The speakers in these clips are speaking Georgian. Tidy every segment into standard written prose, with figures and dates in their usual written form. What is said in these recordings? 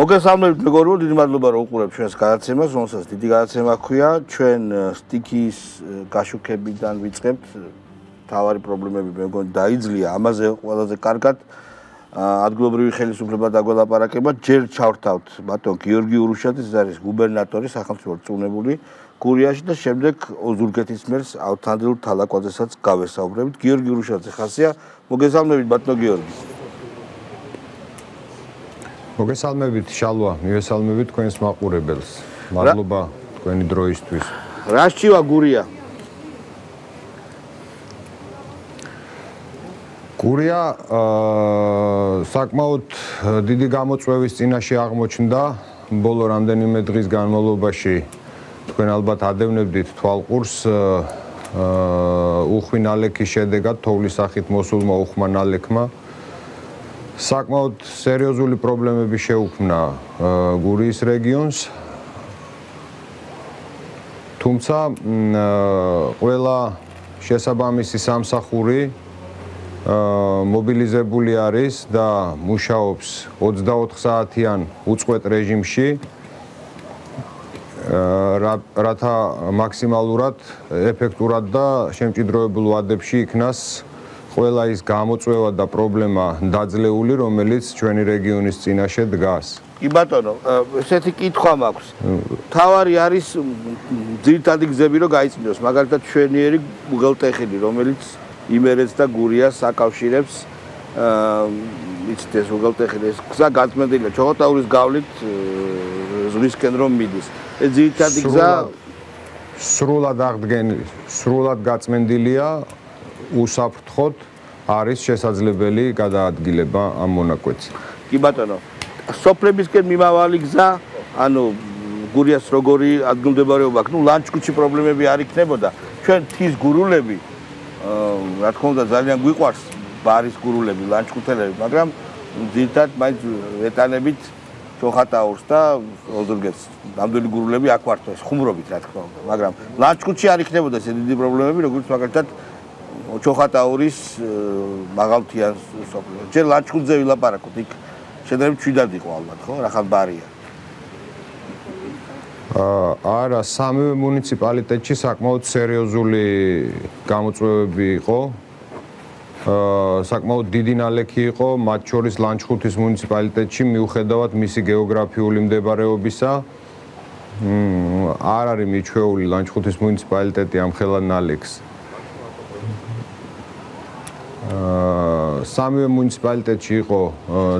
მოგესალმებით მეგობრებო, დიდი მადლობა რომ უყურებთ ჩვენს გადაცემას, რომელსაც დიდი გადაცემა ჰქვია. ჩვენ სტიქის გაშუქებიდან ვიწყებთ. თავარი პრობლემები მე მგონი დაიძლია, ამაზე ყველაზე კარგად ადგილობრივი ხელისუფლება დაგველაპარაკება. ჯერ ჩავრთავთ ბატონ გიორგი ურუშაძის, ეს არის გუბერნატორი, სახელმწიფო რწმუნებული გურიაში და შემდეგ ოზურგეთის მერს ავთანდილ თალაკვაძესაც გავესაუბრებით. გიორგი ურუშაძე ხასია, მოგესალმებით ბატონ გიორგი. მოგესალმებით შალვა, მივესალმებით თქვენს მაყურებელს. მადლობა თქვენი დროისთვის. რა სჩივა გურია? გურია საკმაოდ დიდი გამოწვევის წინაშე აღმოჩნდა ბოლო რამდენიმე დღის განმავლობაში. თქვენ ალბათ ადევნებდით თვალყურს უხვი ნალექის შედეგად თოვლის სახით მოსულმა უხვმა ნალექმა საკმაოდ სერიოზული პრობლემები შეუქმნა გურიის რეგიონს. თუმცა ყველა შესაბამისი სამსახური მობილიზებული არის და მუშაობს 24 საათიან უწყვეტ რეჟიმში, რათა მაქსიმალურად ეფექტურად და შემჭიდროებულ ვადებში იქნას ყველა ის გამოწვევა და პრობლემა დაძლეული, რომელიც ჩვენი რეგიონის წინაშე დგას. კი ბატონო, ესეთი კითხვა მაქვს. თავარი არის ძირითადი გზები რომ გაიწმინოს, მაგალითად ჩვენიერი უღელტეხილი, რომელიც იმერეთს და გურიას აკავშირებს, იცით ეს უღელტეხილი, ეს გზა გაწმენდილია ჩოხატაურის გავლით ზღვისკენ რომ მიდის. ეს ძირითადი გზა სრულად გაწმენდილია. უსაფრთხოდ არის შესაძლებელი გადაადგილება ამ მონაკვეთზე. კი ბატონო, სოფლებისკენ მიმავალი გზა, ანუ გურიას როგორი ადგილმდებარეობა აქვს, ლანჩკუთში პრობლემები არ იქნებოდა. ჩვენ თის გურულები, რა თქმა უნდა, ძალიან გვიყვარს ბარის გურულები, ლანჩკუთელები, მაგრამ ძირითადად მაინც ეტანებით ჩოხატაურს და ოზურგეთს. ნამდვილი გურულები აქ ვართ ეს ხუმრობით, რა თქმა უნდა, მაგრამ ლანჩკუთში არ იქნებოდა ესე დიდი პრობლემები, როგორც მაგალითად ჩოხატაურის მაღალმთიან სოფლებში. ჯერ ლანჩხუთზე ვილაპარაკოთ, იქ შედარებით მშვიდად იყო ალბათ, ხო? რახან ბარია. არა, სამივე მუნიციპალიტეტში საკმაოდ სერიოზული გამოწვევები იყო. საკმაოდ დიდი ნალექი იყო, მათ შორის ლანჩხუთის მუნიციპალიტეტში, მიუხედავად მისი გეოგრაფიული მდებარეობისა. არ არის მიჩვეული ლანჩხუთის მუნიციპალიტეტი ამ ხელა ნალექს. სამივე მუნიციპალიტეტში იყო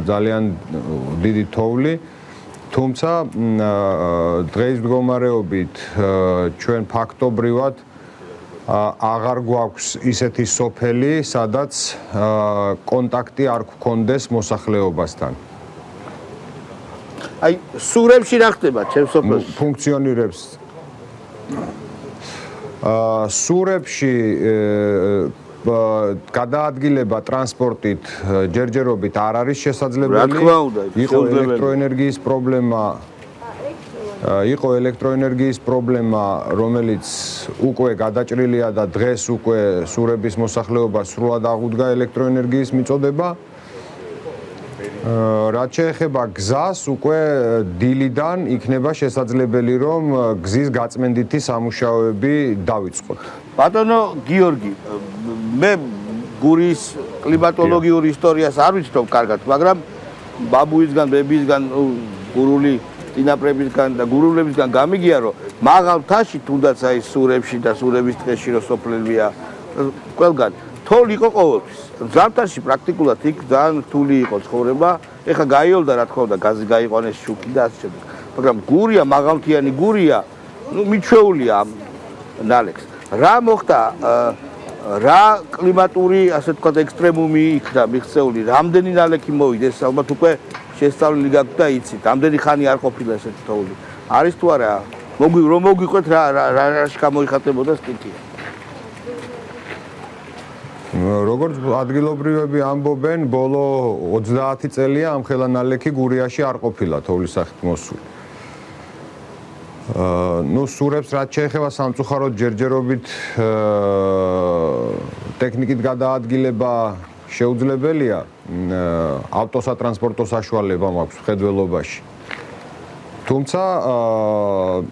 ძალიან დიდი თოვლი, თუმცა დღეს მდგომარეობით ჩვენ ფაქტობრივად აღარ გვაქვს ისეთი სოფელი, სადაც კონტაქტი არ გქონდეს მოსახლეობასთან. აი, სურებში რა ხდება ჩემს სოფელში? ფუნქციონირებს. სურებში გადაადგილება ტრანსპორტით ჯერჯერობით არ არის შესაძლებელი. რა თქმა უნდა, იყო ელექტროენერგიის პრობლემა. იყო ელექტროენერგიის პრობლემა, რომელიც უკვე გადაჭრილია და დღეს უკვე სურების მოსახლეობა სრულად აღუდგა ელექტროენერგიის მიწოდება. რაც შეეხება გზას, უკვე დილიდან იქნება შესაძლებელი, რომ გზის გაწმენდითი სამუშაოები დავიწყოთ. ბატონო გიორგი, მე გურიის კლიმატოლოგიური ისტორიას არ ვიცნობ კარგად, მაგრამ ბაბუისგან, ბებისგან, გურული წინაპრებისგან და გურულებისგან გამიგია, რომ მაღალ მთაში, თუნდაც აი სურებში და სურების ტყეში რო სოფლებია, ყველგან თოვლი იყო ყოველთვის. ზამთარში პრაქტიკულად იქ ძალიან რთული იყო ცხოვრება. ეხლა გაიოლდა, რა თქმა უნდა, გაზი გაიყვანეს, შუქი და ასე შემდეგ. მაგრამ გურია, მაღალმთიანი გურია, მიჩვეულია ამ ნალექს. რა მოხდა? რა კლიმატური, ასე ვთქვათ, ექსტრემუმი იქნა მიღწეული? რამდენი ნალექი მოვიდეს? ალბათ უკვე შესწავლილი გაქვთ და იცით, რამდენი ხანი არ ყოფილა ესეთი თოვლი. არის თუ არა? რომ მოგვიყვეთ რაში გამოიხატებოდა სტიქია. როგორც ადგილობრივები ამბობენ, ბოლო 30 წელია ამ ხელა ნალექი გურიაში არ ყოფილა თოვლის სახით მოსული. სურებს რაც შეეხება სამწუხაროდ ჯერჯერობით ტექნიკით გადაადგილება შეუძლებელია, ავტოსატრანსპორტო საშუალება მაქვს მხედველობაში. თუმცა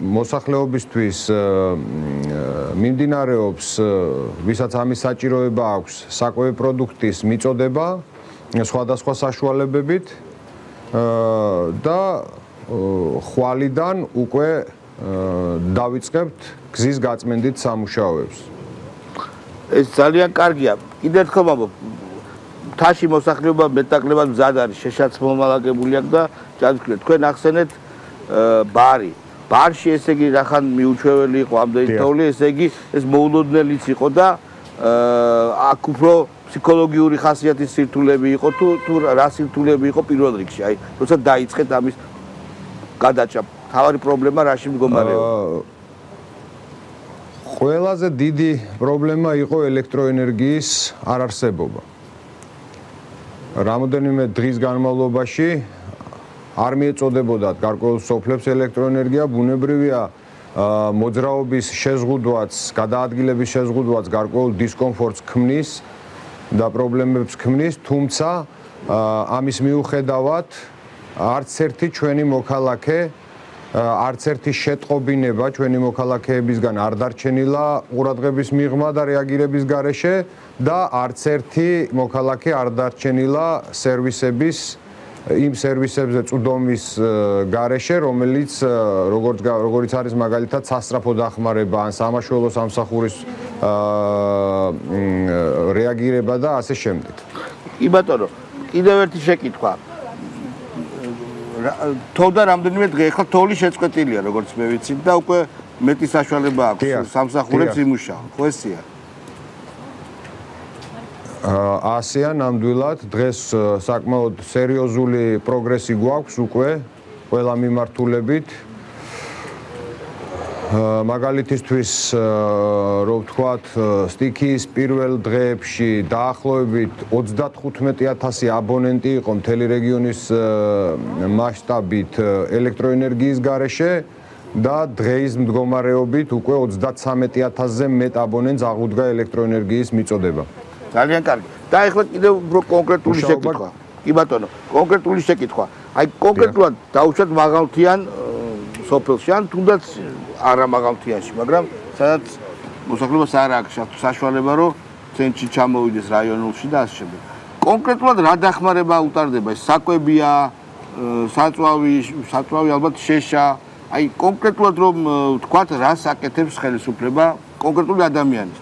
მოსახლეობისთვის მიმდინარეობს, ვისაც ამის საჭიროება აქვს, საკვები პროდუქტის მიწოდება სხვადასხვა საშუალებებით და ხვალიდან უკვე დავიწყებთ გზის გაწმენდით სამუშაოებს. ეს ძალიან კარგია. კიდევ ერთხელ ვამბობ, მთაში მოსახლეობა მეტნაკლებად მზად არის, შეშაცმომალაგებული აქვს და ჯანმრთელია. თქვენ ახსენეთ ბარი. ბარში ესე იგი რახან მიუჩვეველი იყო ამდენი თოვლი, ესე იგი ეს მოულოდნელიც იყო და აქ უფრო ფსიქოლოგიური ხასიათის სირთულეები იყო თუ რა სირთულეები იყო პირველ რიგში. აი, როცა დაიწყეთ ამის გადაჭრა, თავარი პრობლემა რაში მდგომარეობდა? ყველაზე დიდი პრობლემა იყო ელექტროენერგიის არარსებობა. რამოდენიმე დღის განმავლობაში არ მიეწოდებოდათ გარკვეულ სოფლებს ელექტროენერგია, ბუნებრივია მოძრაობის შეზღუდვაც, გადაადგილების შეზღუდვაც გარკვეულ დისკომფორტს ქმნის და პრობლემებს ქმნის, თუმცა ამის მიუხედავად არც ერთი ჩვენი მოქალაქე, არც ერთი შეტყობინება ჩვენი მოქალაქეებისგან არ დარჩენილა ყურადღების მიღმა და რეაგირების გარეშე და არც ერთი მოქალაქე არ დარჩენილა სერვისების იმ სერვისებზე წვდომის გარეშე, რომელიც როგორც არის მაგალითად სასწრაფო დახმარება ან სამაშველო სამსახურის რეაგირება და ასე შემდეგ. კი ბატონო, კიდევ ერთი შეკითხვა. თოვდა რამდენიმე დღე, ახლა თოვლი შეწყვეტილია, როგორც მე ვიცით და უკვე მეტი საშუალება აქვს სამსახურებს იმუშაონ. ხო ესეა? ასეა ნამდვილად დღეს საკმაოდ სერიოზული პროგრესი გვაქვს უკვე ყველა მიმართულებით. მაგალითისთვის რო ვთქვათ, სტიქიის პირველ დღეებში დაახლოებით 35,000 აბონენტი იყო მთელი რეგიონის მასშტაბით ელექტროენერგიის გარეშე და დღეის მდგომარეობით უკვე 33,000-ზე მეტ აბონენტს აღუდგა ელექტროენერგიის მიწოდება. ძალიან კარგი. და ახლა კიდევ უფრო კონკრეტული შეკითხვა. კი ბატონო, კონკრეტული შეკითხვა. აი კონკრეტულად დაუშვათ მაღალმთიან სოფელში ან თუნდაც არა მაღალმთიანში, მაგრამ სადაც მოსახლეობას არ აქვს საშუალება, რომ ცენტრში ჩამოვიდეს რაიონულში და ასე შემდეგ. კონკრეტულად რა დახმარება უტარდება? ეს საკვებია, საწვავი ალბათ შეშა. აი კონკრეტულად რომ ვთქვათ, რას აკეთებს ხელისუფლება კონკრეტული ადამიანის?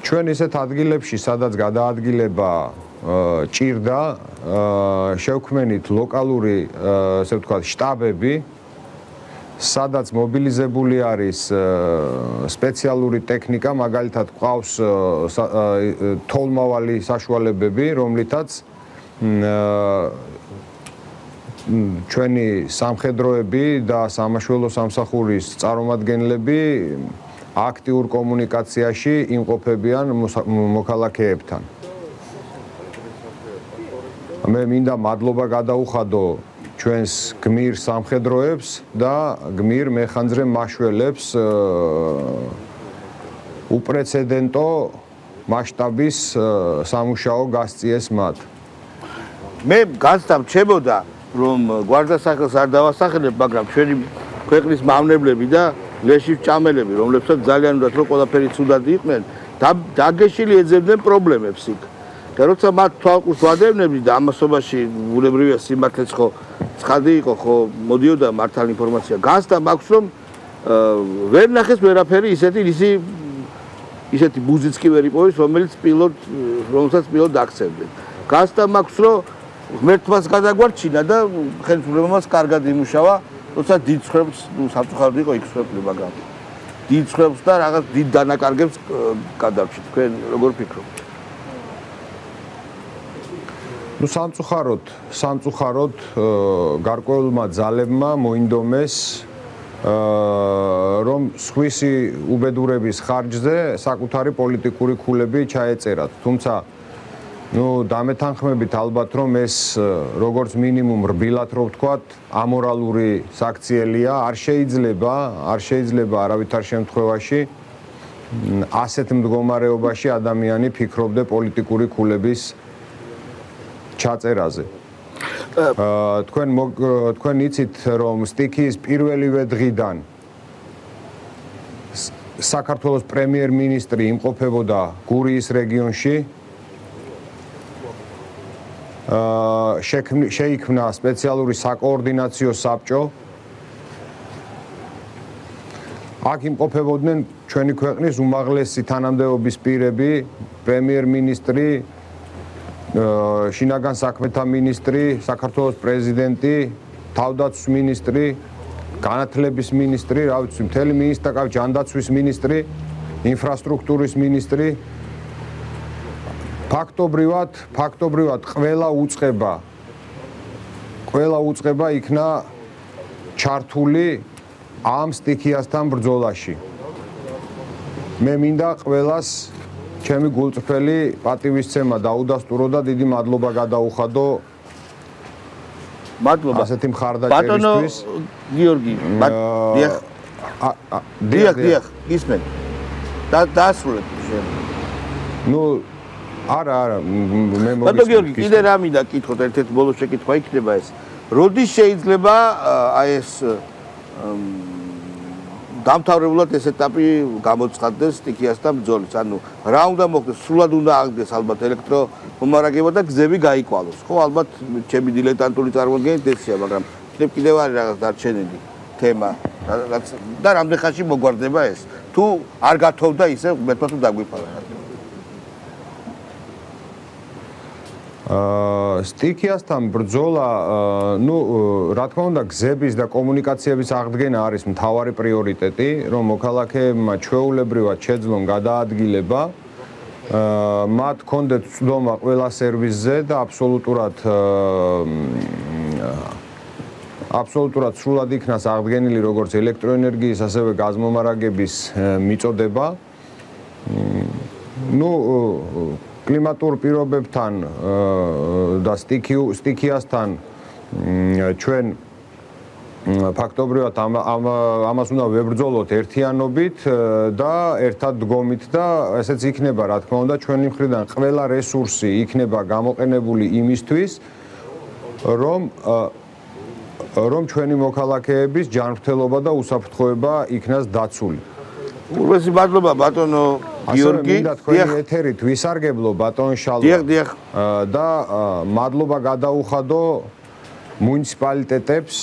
ჩვენ ისეთ ადგილებში, სადაც გადაადგილება ჭირდა, შევქმნით ლოკალური, ასე ვთქვათ, შტაბები, სადაც მობილიზებული არის სპეციალური ტექნიკა, მაგალითად ყავს თოლმავალი საშუალებები, რომლითაც ჩვენი სამხედროები და სამაშველო სამსახურის წარმომადგენლები აქტიურ კომუნიკაციაში იმყოფებიან მოქალაქეებთან. მე მინდა მადლობა გადაუხადო ჩვენს გმირ სამხედროებს და გმირ მეხანძრე მაშველებს უპრეცედენტო მასშტაბის სამუშაო გასწიეს მათ. მე გასწამჩებოდა რომ გვარდასახელს არ დავასახელებ, მაგრამ ჩვენი ქვეყნის მავნებლები და ლეშის ჭამელები, რომლებსაც ძალიან უნდათ რომ ყველაფერი ცუდად იყვნენ, დაგეშილი ეძებდნენ პრობლემებს იქ. და როცა მათ თვალყურს ვადევნებდი და ამასობაში ბუნებრივია სიმართლეც ხო ცხადი იყო, ხო მოდიოდა მართალი ინფორმაცია. გასტა მაქვს რომ ვერ ნახეს ვერაფერი ისეთი ბუზიც კი ვერ იპოვის, რომელსაც პილოტ აქცევდნენ. გასტა მაქვს რომ ღმერთმას გადაგვარჩინა და ხელისუფლებამაც კარგად იმუშავა. როცა დიდ ცხვრებს, სამწუხაროდ იყო იქ ცხვრები, მაგრამ დიდ ცხვრებს და რაღაც დიდ დანაკარგებს გადავჭით. თქვენ როგორ ფიქრობთ? სამწუხაროდ გარკვეულმა ძალებმა მოინდომეს რომ სხვისი უბედურების ხარჯზე საკუთარი პოლიტიკური ქულები ჩაეწერათ. თუმცა დამეთანხმებით ალბათ რომ ეს როგორც მინიმუმ რბილად რო ვთქვათ, ამორალური საქციელია, არ შეიძლება არავითარ შემთხვევაში ასეთ მდგომარეობაში ადამიანი ფიქრობდე პოლიტიკური ქულების ჩაწერაზე. თქვენ იცით რომ სტიქიის პირველივე დღიდან საქართველოს პრემიერ-მინისტრი იმყოფებოდა გურიის რეგიონში შეიქმნა სპეციალური საკოორდინაციო საბჭო აქ იმყოფებოდნენ ჩვენი ქვეყნის უმაღლესი თანამდებობის პირები პრემიერ-მინისტრი შინაგან საქმეთა მინისტრი საქართველოს პრეზიდენტი თავდაცვის მინისტრი განათლების მინისტრი რა ვიცი მთელი მინისტრიკავ ჯანდაცვის მინისტრი ინფრასტრუქტურის მინისტრი ფაქტობრივად ყველა უწყება იქნა ჩართული ამ სტიქიასთან ბრძოლაში მე მინდა ყველას ჩემი გულწრფელი პატივისცემა დაუდასტურო და დიდი მადლობა გადაუხადო მადლობა ასეთი მხარდაჭერისთვის გიორგი დიახ ისმენ დაასრულეთ შენ ნუ არა მე მოგისმენთ ბატონო გიორგი კიდე რა მინდა კითხოთ ერთ-ერთი ბოლო შეკითხვა იქნება ეს როდის შეიძლება აი ეს დამთავრებულად ეს ეტაპი გამოცხადდეს სტიქიასთან ბრძოლის. ანუ რა უნდა მოხდეს? სრულად უნდა აღდგეს ალბათ ელექტრომომარაგება და გზები გაიკვალოს. ხო, ალბათ ჩემი დილეტანტული წარმოდგენით ესეა, მაგრამ კიდევ არის რაღაც დარჩენილი თემა. და რამდენ ხანში მოგვარდება ეს? თუ არ გათხოვდა ისე მეთქვა თუ დაგვიფარა. სტიქიასთან ბრძოლა, ну, რა თქმა უნდა, გზების და კომუნიკაციების აღდგენა არის მთავარი პრიორიტეტი, რომ მოქალაქეებმა ჩვეულებრივად შეძლონ გადაადგილება. მათ კონდეთ წვდომა ყველა სერვისზე და აბსოლუტურად სრულად იქნას აღდგენილი როგორც ელექტროენერგიის, ასევე გაზმომარაგების მიწოდება. ну, კლიმატურ პირობებთან და სტიქიასთან ჩვენ ფაქტობრივად ამას უნდა ვებრძოლოთ ერთიანობით და ერთად დგომით და ესეც იქნება რა თქმა უნდა ჩვენი მხრიდან ყველა რესურსი იქნება გამოყენებული იმისთვის რომ ჩვენი მოქალაქეების ჯანმრთელობა და უსაფრთხოება იქნას დაცული. ურვესი მადლობა ბატონო გიორგი თქვენი ეთერით ვისარგებლო ბატონ შალვა დიახ და მადლობა გადაუხადო მუნიციპალიტეტებს,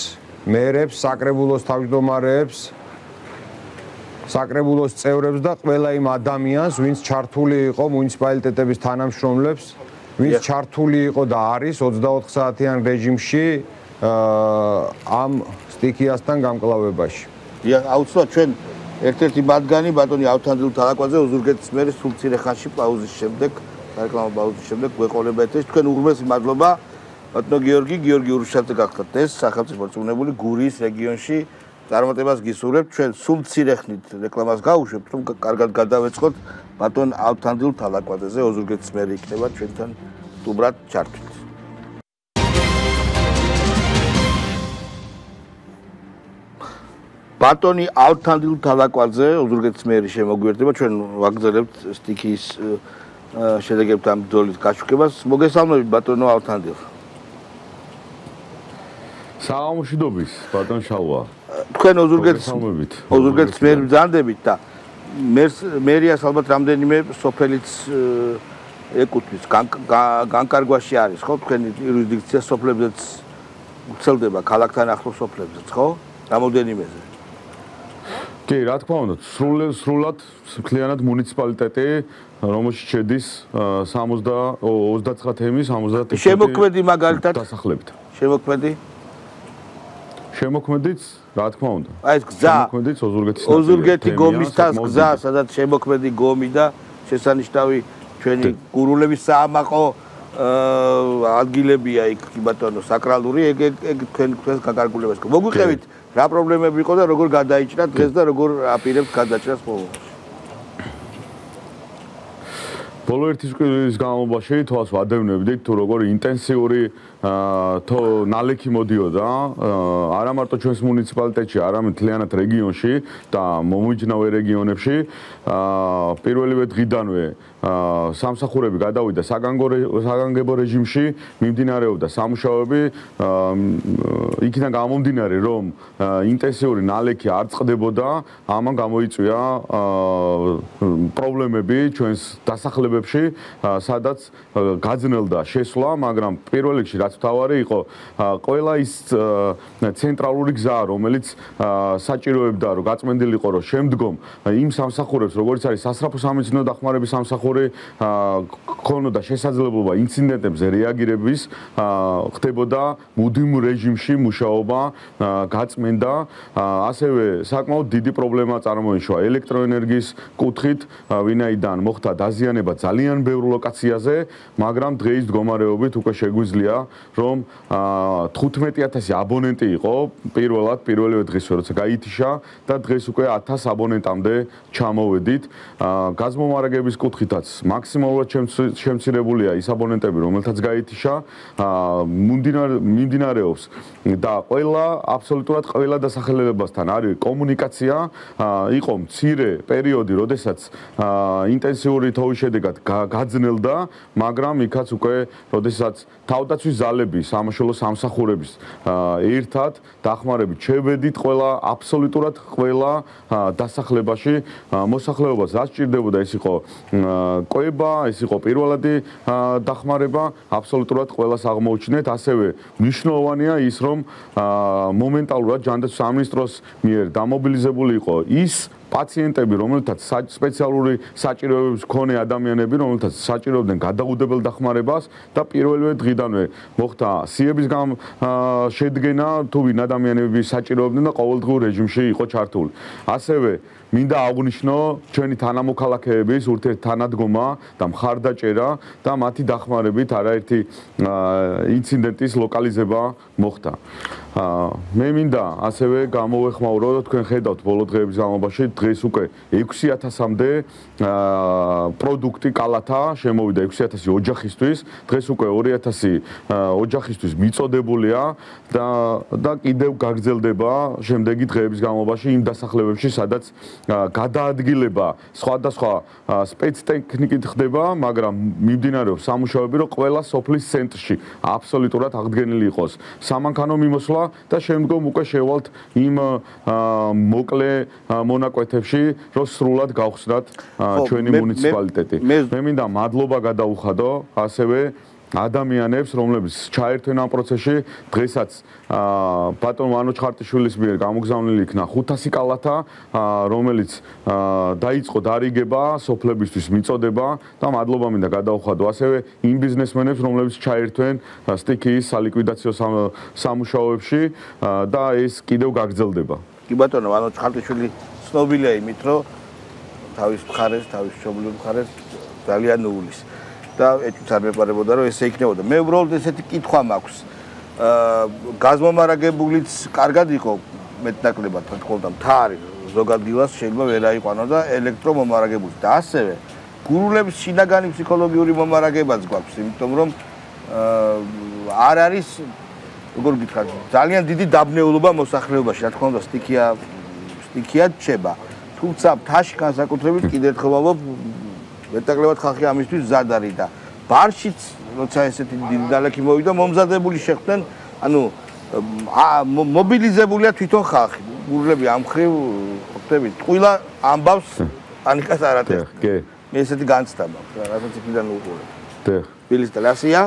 მერებს, საკრებულოს თავმჯდომარეებს, საკრებულოს წევრებს და ყველა იმ ადამიანს, ვინც ჩართული იყო მუნიციპალიტეტების თანამშრომლებს, ვინც ჩართული იყო და არის 24 საათიან რეჟიმში ამ სტიქიასთან გამკლავებაში. დიახ, აუცილებლად ჩვენ ერთ-ერთი მათგანი ბატონი ავთანდილ თალაკვაძე ოზურგეთის მერის სულ მცირე ხანში პაუზის შემდეგ, სარეკლამო პაუზის შემდეგ გვეყოლება ეთერში. თქვენ უღრმესი მადლობა ბატონო გიორგი ურუშაძე გახდათ ეს სახელმწიფო რწმუნებული გურიის რეგიონში წარმატებას გისურვებთ. ჩვენ სულ მცირე ხნით რეკლამას გავუშვებთ, რომ კარგად გადავეწყოთ ბატონ ავთანდილ თალაკვაძეზე ოზურგეთის მერი იქნება ჩვენთან სტუმრად ჩართვით. ბატონი ავთანდილ თალაკვაძე ოზურგეთის მერი შემოგვიერთდება ჩვენ ვაგრძელებთ სტიქიის შედეგებთან ბრძოლის გაშუქებას. მოგესალმებით ბატონო ავთანდილ. საამშვიდობის ბატონ შალვა. თქვენ ოზურგეთის მერი ბრძანდებით და მერიას ალბათ რამდენიმე სოფელიც ეკუთვნის განკარგვაში არის ხო თქვენი იურისდიქცია სოფლებზეც ვრცელდება ქალაქთან ახლოს სოფლებზეც ხო რამოდენიმეზე კი, რა თქმა უნდა, სრულად მთლიანად მუნიციპალიტეტი, რომელშიც შედის 39-ემი, 70 შემოქმედი მაგალითად დასახლებით. შემოქმედიც, რა თქმა უნდა. აი ეს გზა. შემოქმედიც ოზურგეთი გომისთან გზა, სადაც შემოქმედი გომი და შესანიშნავი ჩვენი გურულების საამაყო ადგილებია იქ ბატონო საკრალური ეგ თქვენს გაკარგულებას. მოგვიყევით რა პრობლემები იყო და როგორ გადაიჭრა დღეს და როგორ აპირებთ გადაჭრას ყოველთვის. ბოლო ერთი წლის განმავლობაში თვალს ვადევნებდით თუ როგორ ინტენსიური თო ნალექი მოდიოდა არა მარტო ჩვენს მუნიციპალიტეტში, არამედ მთლიანად რეგიონში და მომიჯნავე რეგიონებში პირველივე დღიდანვე სამსახურები გადავიდა საგანგებო რეჟიმში, მიმდინარეობდა სამუშაოები, იქიდან გამომდინარე, რომ ინტენსიური ნალექი არ წყდებოდა, ამან გამოიწვია პრობლემები ჩვენს დასახლებებში, სადაც გაძნელდა შესვლა, მაგრამ პირველ რიგში რაც მთავარი იყო, ყველა ის ცენტრალური გზა, რომელიც საჭიროებდა, რომ გაწმენდილიყო, რომ შემდგომ იმ სამსახურებს, როგორც არის სასწრაფო სამედიცინო დახმარების სამსახური, ქონოდა შესაძლებლობა ინციდენტებზე რეაგირების, ხდებოდა მუდმივ რეჟიმში მუშაობა, გაწმენდა, ასევე საკმაოდ დიდი პრობლემა წარმოიშვა ელექტროენერგიის კუთხით, ვინაიდან მოხდა დაზიანება ძალიან ბევრ ლოკაციაზე, მაგრამ დღეის მდგომარეობით უკვე შეგვიძლია, რომ 15000 აბონენტი იყო პირველივე დღეს, როცა გაითიშა და დღეს უკვე 1000 აბონენტამდე ჩამოვედით. გაზმომარაგების კუთხითაც მაქსიმალურად შემცირებულია ის აბონენტები, რომელთაც გაითიშა, მიმდინარეობს და აბსოლუტურად ყველა დასახელებასთან არის კომუნიკაცია, იყო მცირე პერიოდი, როდესაც ინტენსიური თოვის შედეგად გაძნელდა, მაგრამ იქაც უკვე როდესაც თავდაცვის ძალები, სამაშველო სამსახურების ერთად დახმარებით შევედით აბსოლუტურად ყველა დასახლებაში, მოსახლეობას რაც სჭირდებოდა, ეს იყო კვება, ეს იყო პირველადი დახმარება, აბსოლუტურად ყველას აღმოუჩნდეთ, ასევე მნიშვნელოვანია ის, რომ მომენტალურად ჯანდაცვის სამინისტროს მიერ დამობილიზებული იყო ის პაციენტები, რომელთაც სპეციალური საჭიროებების მქონე ადამიანები, რომელთაც საჭიროებდნენ გადაუდებელ დახმარებას და პირველივე დღიდანვე მოხდა სიების შედგენა, თუ ვინ ადამიანები საჭიროებდნენ და ყოველდღიურ რეჟიმში იყო ჩართული. ასევე მინდა აღვნიშნო ჩვენი თანამოქალაქეების ურთიერთთანადგომა და მხარდაჭერა და მათი დახმარებით არაერთი ინციდენტის ლოკალიზება მოხდა. მე მინდა ასევე გამოვეხმაურო, თქვენ ხედავთ ბოლო დღეების განმავლობაში, დღეს უკვე 6000-მდე პროდუქტი კალათა შემოვიდა 6000 ოჯახისთვის, დღეს უკვე 2000 ოჯახისთვის მიწოდებულია და კიდევ გაგრძელდება შემდეგი დღეების განმავლობაში იმ დასახლებებში, სადაც გადაადგილება სხვადასხვა სპეცტექნიკით ხდება, მაგრამ მიმდინარეობს სამუშაოები, რომ ყველა სოფლის ცენტრში აბსოლუტურად აღდგენილი იყოს სამანქანო მიმოსვლა და შემდგომ უკვე შევალთ იმ მოკლე მონაკვეთებში, რომ სრულად გავხსნათ ჩვენი მუნიციპალიტეტი. მე მინდა მადლობა გადაუხადო ასევე ადამიანებს, რომლებიც ჩაერთვენ ამ პროცესში, დღესაც ბატონ ვანო ჩხარტიშვილის მიერ გამოგზავნილი იქნა 500 კალათა, რომელიც დაიწყო დარიგება, სოფლებისთვის მიწოდება და მადლობა მინდა გადაუხადო ასევე იმ ბიზნესმენებს, რომლებიც ჩაერთვენ სტიქიის სალიკვიდაციო სამუშაოებში და ეს კიდევ გაგრძელდება. კი ბატონო, ვანო ჩხარტიშვილი ცნობილია იმით, რომ თავის მხარეს, თავის მშობლიურ მხარეს ძალიან უვლის. და ეჭვიც არ მეპარებოდა, რომ ესე იქნებოდა. მე უბრალოდ ესეთი კითხვა მაქვს. გაზმომარაგებულიც კარგად იყო მეტნაკლებად, რა თქმა უნდა, მთარი ზოგადგილას შეიძლება ვერ აიყვანო და ელექტრომომარაგებულიც და ასევე გურულების შინაგანი ფსიქოლოგიური მომარაგებაც გვაქვს, იმიტომ რომ არ არის, როგორ გითხრათ, ძალიან დიდი დაბნეულობა მოსახლეობაში, რა თქმა უნდა, სტიქია რჩება. თუმცა მთაში განსაკუთრებით კიდევ ერთხელ ვამბობ, მეტნაკლებად ხალხი ამისთვის მზად არის და ბარშიც, როცა ესეთი დიდი ნალექი მოვიდა, მომზადებული შეხვდნენ, ანუ მობილიზებულია თვითონ ხალხი. გურულები ამ ხრივ, ხვდებით, ტყუილა ამბავს პანიკას არ ატეხს. კი. მე ესეთი განცდა მაქვს, რასაც იქიდან უყურებ. კი. ბილისტელი ასია?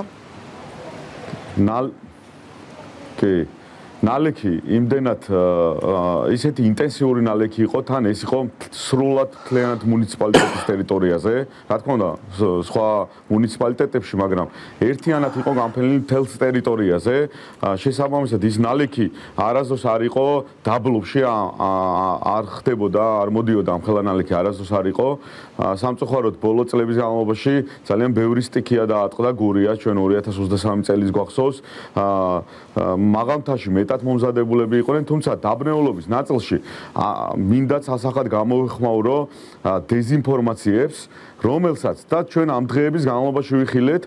კი. ნალექი იმდენად ისეთი ინტენსიური ნალექი იყო, თან ეს იყო სრულად მთლიანად მუნიციპალიტეტის ტერიტორიაზე. რა თქმა უნდა, სხვა მუნიციპალიტეტებში, მაგრამ ერთიანად იყო განფენილი მთელს ტერიტორიაზე. შესაბამისად, ის ნალექი არასდროს არ იყო დაბლობში, არ ხდებოდა, არ მოდიოდა ამ ხელა ნალექი, არასდროს არ იყო. სამწუხაროდ, ბოლო წლების განმავლობაში ძალიან ბევრი სტიქია დაატყდა გურია, ჩვენ 2023 წელს გვახსოვს. მაღალმთაში მეტად მომზადებულები იყვნენ, თუმცა დაბნეულობის ნაწილში მინდა სასახად გამოვეხმაურო დეზინფორმაციებს, რომელსაც და ჩვენ ამ დღეების განმავლობაში ვიხილეთ,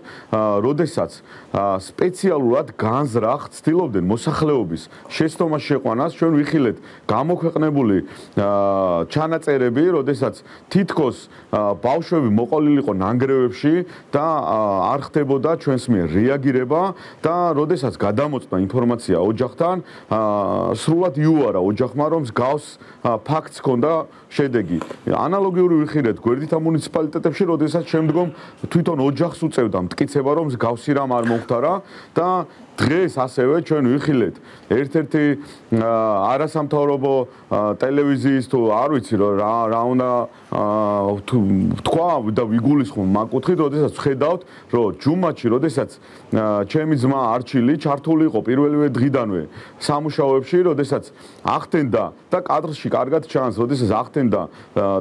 როდესაც სპეციალურად განზრახ ცდილობდნენ მოსახლეობის შეცდომას შეყვანას, ჩვენ ვიხილეთ გამოქვეყნებული ჩანაწერები, როდესაც თითქოს ბავშვები მოყოლილიყო ნანგრევებში და არ ხდებოდა ჩვენს მიერ რეაგირება და როდესაც გადამოწდა ინფორმაცია ოჯახთან, სრულად იუარა ოჯახმა, რომ მსგავს ფაქტს ჰქონდა შედეგი. ანალოგიური ვიხილეთ გვერდითა მუნიციპალიტეტებში, როდესაც შემდგომ თვითონ ოჯახს უწევდა მტკიცება, რომ მსგავსი რამ არ მომხდარა და დღეს ასევე ჩვენ ვიხილეთ ერთ-ერთი არასამთავრობო ტელევიზიის თუ არ ვიცი რა უნდა თქვა და ვიგულისხმო მაგ კუთხით, როდესაც ვხედავთ, რომ ჯუმათში, როდესაც ჩემი ძმა არჩილი ჩართული იყო პირველივე დღიდანვე სამუშაოებში, როდესაც ახდენდა და კადრში კარგად ჩანს, როდესაც ახდენდა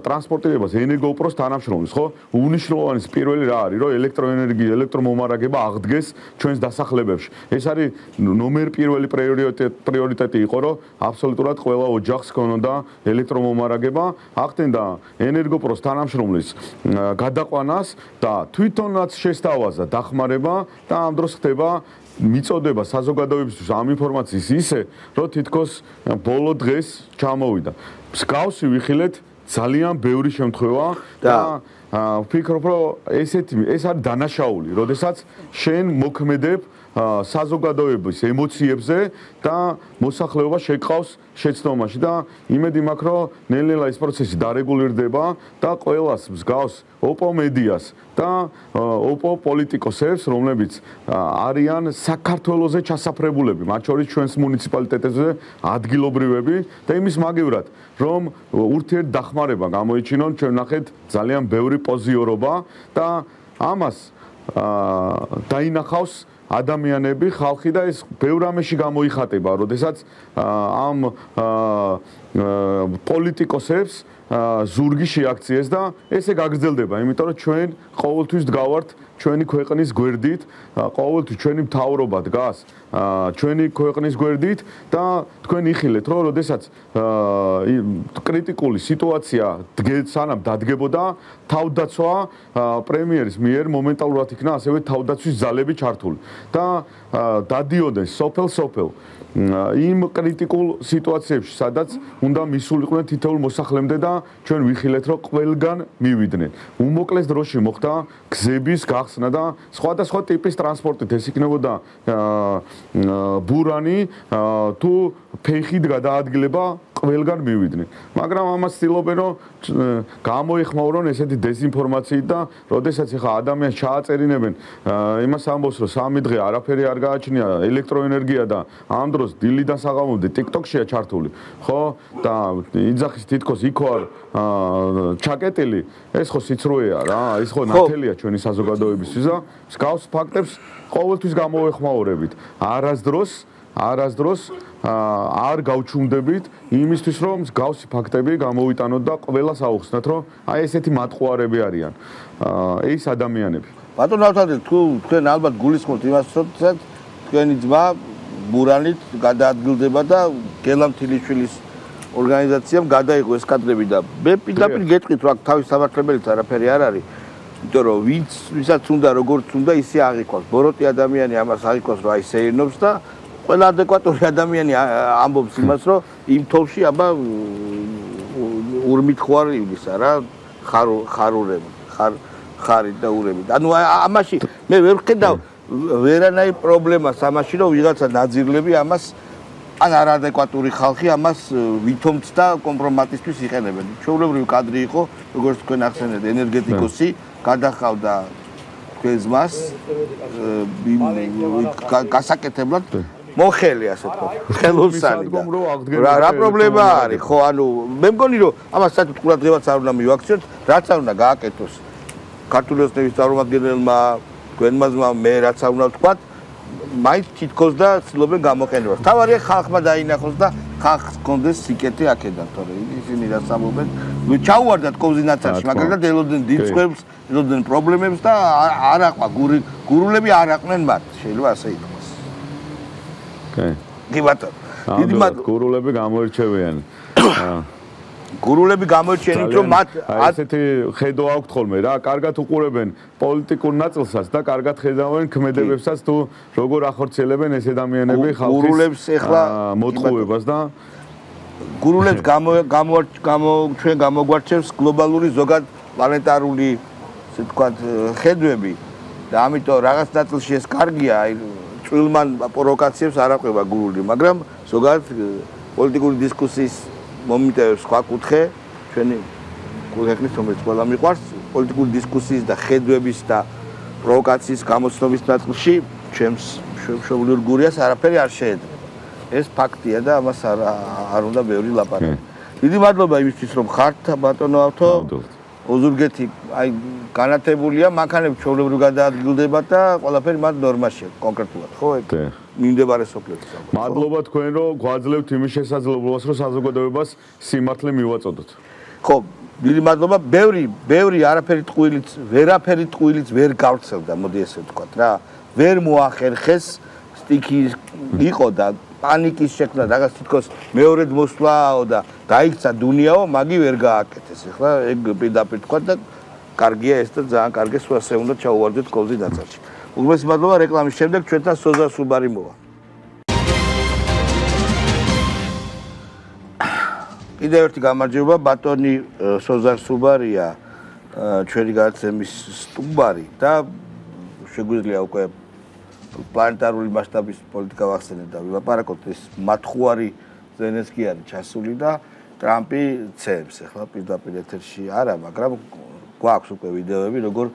ტრანსპორტირებას ენერგოუპროს თანამშრომლის, ხო? უნიშნულოვანი პირველი რა არის, რომ ელექტროენერგია, ელექტრომომარაგება აღდგეს ჩვენს დასახლებებში. ეს არის ნომერ პირველი პრიორიტეტი იყო, რომ აბსოლუტურად ყველა ოჯახს ჰქონოდა ელექტრომომარაგება, ახდენდა ენერგოპროს თანამშრომლის გადაყვანას და თვითონაც შესთავაზა დახმარება და ამ დროს ხდება მიწოდება საზოგადოებისთვის ამ ინფორმაციის ისე, რომ თითქოს ბოლო დღეს ჩამოვიდა. მსგავსი ვიხილეთ ძალიან ბევრი შემთხვევა და ვფიქრობ, რომ ეს არის დანაშაული, როდესაც შენ მოქმედებ საზოგადოების ემოციებზე და მოსახლეობა შეკავს შეცდომაში და იმედი მაქვს, რომ ნელ-ნელა ეს პროცესი დარეგულირდება და ყველას მსგავს ოპო მედიას და ოპო პოლიტიკოსებს, რომლებიც არიან საქართველოზე ჩასაფრებულები, მათ შორის ჩვენს მუნიციპალიტეტებზე ადგილობრივები და იმის მაგივრად, რომ ურთიერთდახმარება გამოიჩინონ, ჩვენ ნახეთ ძალიან ბევრი პოზიორობა და ამას დაინახავს ადამიანები, ხალხი და ეს ბევრ რამეში გამოიხატება, როდესაც ამ პოლიტიკოსებს ზურგი შეაქციეს და ესე გაგრძელდება, იმიტომ რომ ჩვენ ყოველთვის დგავართ ჩვენი ქვეყნის გვერდით, ყოველთვის ჩვენი მთავრობა დგას ჩვენი ქვეყნის გვერდით და თქვენ იხილეთ, რომ როდესაც კრიტიკული სიტუაცია სანამ დადგებოდა, თავდაცვა პრემიერის მიერ მომენტალურად იქნა ასევე თავდაცვის ძალები ჩართული და დადიოდნენ სოფელ-სოფელ იმ კრიტიკულ სიტუაციებში, სადაც უნდა მისულიყვნენ თითოეულ მოსახლემდე და ჩვენ ვიხილეთ, რომ ყველგან მივიდნენ. უმოკლეს დროში მოხდა გზების გახსნა და სხვადასხვა ტიპის ტრანსპორტით, ეს იქნებოდა ბურანი თუ ფეხით გადაადგილება ყველგან მივიდნენ. მაგრამ ამას ცდილობენ, რომ გამოეხმაურონ ესეთი დეზინფორმაციით და როდესაც ახლა ადამიანს ჩააწერინებენ იმას ამბობს, რომ 3 დღე არაფერი არ გააჩნია ელექტროენერგია და ამ დროს დილიდან საღამომდე TikTok-შია ჩართული, ხო? და იძახის თითქოს იქ ვარ ჩაკეტილი, ეს ხო სიცრუეა რა, ეს ხო ნათელია ჩვენი საზოგადოებისთვის და მსგავს ფაქტებს ყოველთვის გამოეხმაურებით. არასდროს არ გავჩუმდებით იმისთვის, რომ მსგავსი ფაქტები გამოვიტანოთ და ყველას აუხსნათ, რომ აი ესეთი მატყუარები არიან ეს ადამიანები. ბატონო ავთანდილ, თქვენ ალბათ გულისხმობთ იმას, რომ თქვენი ძმა ბურანით გადაადგილდება და გელამთილიშვილის ორგანიზაციამ გადაიღო ეს კადრები და მე პირდაპირ გეტყვით, რომ აქ თავის სამართლებელიც არაფერი არ არის. იმიტომ რომ ვისაც უნდა როგორც უნდა ისე აღიქვას. ბოროტი ადამიანი ამას აღიქვას, რომ აი შეერნობს და ყველა ადეკვატური ადამიანი ამბობს იმას, რომ იმ თოლში აბა ურმით ხوار ივლისა რა, ხარურები, ხარით და ურებით. ანუ ამაში მე ვერ ვხედავ ვერანაირ პრობლემას ამაში, რომ ვიღაცა ნაძირლები ამას ან არადეკვატური ხალხი ამას ვითომც და კომპრომატისთვის იყენებენ. ჩვეულებრივი კადრი იყო, როგორც თქვენ ახსენეთ, ენერგეტიკოსი გადახავდა თქვენს ძმას გასაკეთებლად მოხელი, ასე ვთქვათ, ხელოსანი და რა პრობლემა არის, ხო, ანუ მე მგონი, რომ ამას საერთოდ ყურადღებაც არ უნდა მივაქციოთ, რაც არ უნდა გააკეთოს ქართული ოცნების წარმომადგენელმა, თქვენმა ძმამ, მე რაც არ უნდა ვთქვათ, მაინც თითქოს და ცდილობენ გამოყენებას. თავარია ხალხმა დაინახოს და ხალხს კონდეს სიკეთე აქედან, თორე ისინი რაც ამბობენ, ჩაუვარდათ კოზინაციაში, მაგრამ ელოდნენ დიწვევს, ელოდნენ პრობლემებს და არ აყვა გურულები არ აყვნენ მათ, შეიძლება ასე ითქვას. კი ბატონო. დიდი მადლობა. გურულები გამოირჩევიან. გურულები გამოირჩენით რომ მათ ასეთი ხედვა აქვთ ხოლმე რა, კარგად უყურებენ პოლიტიკურ ნაწილსაც და კარგად ხედავენ ქმედებებსაც თუ როგორ ახორციელებენ ეს ადამიანები გურულებს ეხლა მოტყუებას და გურულებს ჩვენ გამოგვარჩევს გლობალური ზოგად პლანეტარული ასე ვთქვათ ხედვები და ამიტომ რაღაც ნაწილში ეს კარგია, აი წვილმან პროვოკაციებს არ აყვება გურული, მაგრამ ზოგადად პოლიტიკური დისკუსიის მომენტებს სხვა კუთხე ჩვენი ქვეყნის რომელიც ყველა მიყვარს პოლიტიკური დისკუსიის და ხედვების და პროვოკაციის გამოცნობის ნაწილში ჩემს მშობლიურ გურიას არაფერი არ შეეძლება. ეს ფაქტია და ამას არ უნდა ბევრი ლაპარაკი. დიდი მადლობა იმისთვის რომ ხართ ბატონო ავთო. ოზურგეთი აი განათებულია, მანქანები ჩვეულებრივ გადაადგილდება და ყველაფერი მათ ნორმაშია კონკრეტულად, ხო? მიმდებარე სოფლებში. მადლობა თქვენ რომ გვაძლევთ იმის შესაძლებლობას რომ საზოგადოებას სიმართლე მივაწოდოთ. ხო, დიდი მადლობა. ბევრი არაფერი ტყუილიც ვერ გავრცელდა, მოდი ესე ვთქვათ რა. ვერ მოახერხეს სტიქი იყო და პანიკის შექმნა რაღაც თითქოს მეორედ მოსვლაო და დაიქცა დუნიაო, მაგი ვერ გააკეთეს. ეხლა ეგ პირდაპირ თქვა და კარგია ეს და ძალიან კარგი სვასე უნდა ჩაუვარდეთ კოლზი დაცარში. უგმესი მადლობა რეკლამის შემდეგ ჩვენთან სოზარ სუბარი მოვა. კიდევ ერთი გამარჯვება ბატონი სოზარ სუბარია ჩვენი გადაცემის სტუმარი და შეგვიძლია უკვე პლანეტარული მასშტაბის პოლიტიკა ვახსენეთ და ვილაპარაკოთ ეს მათხვარი ზელენსკი არის ჩასული და ტრამპი ცემს ახლა პირდაპირ ეთერში არა, მაგრამ გვაქვს უკვე ვიდეოები როგორ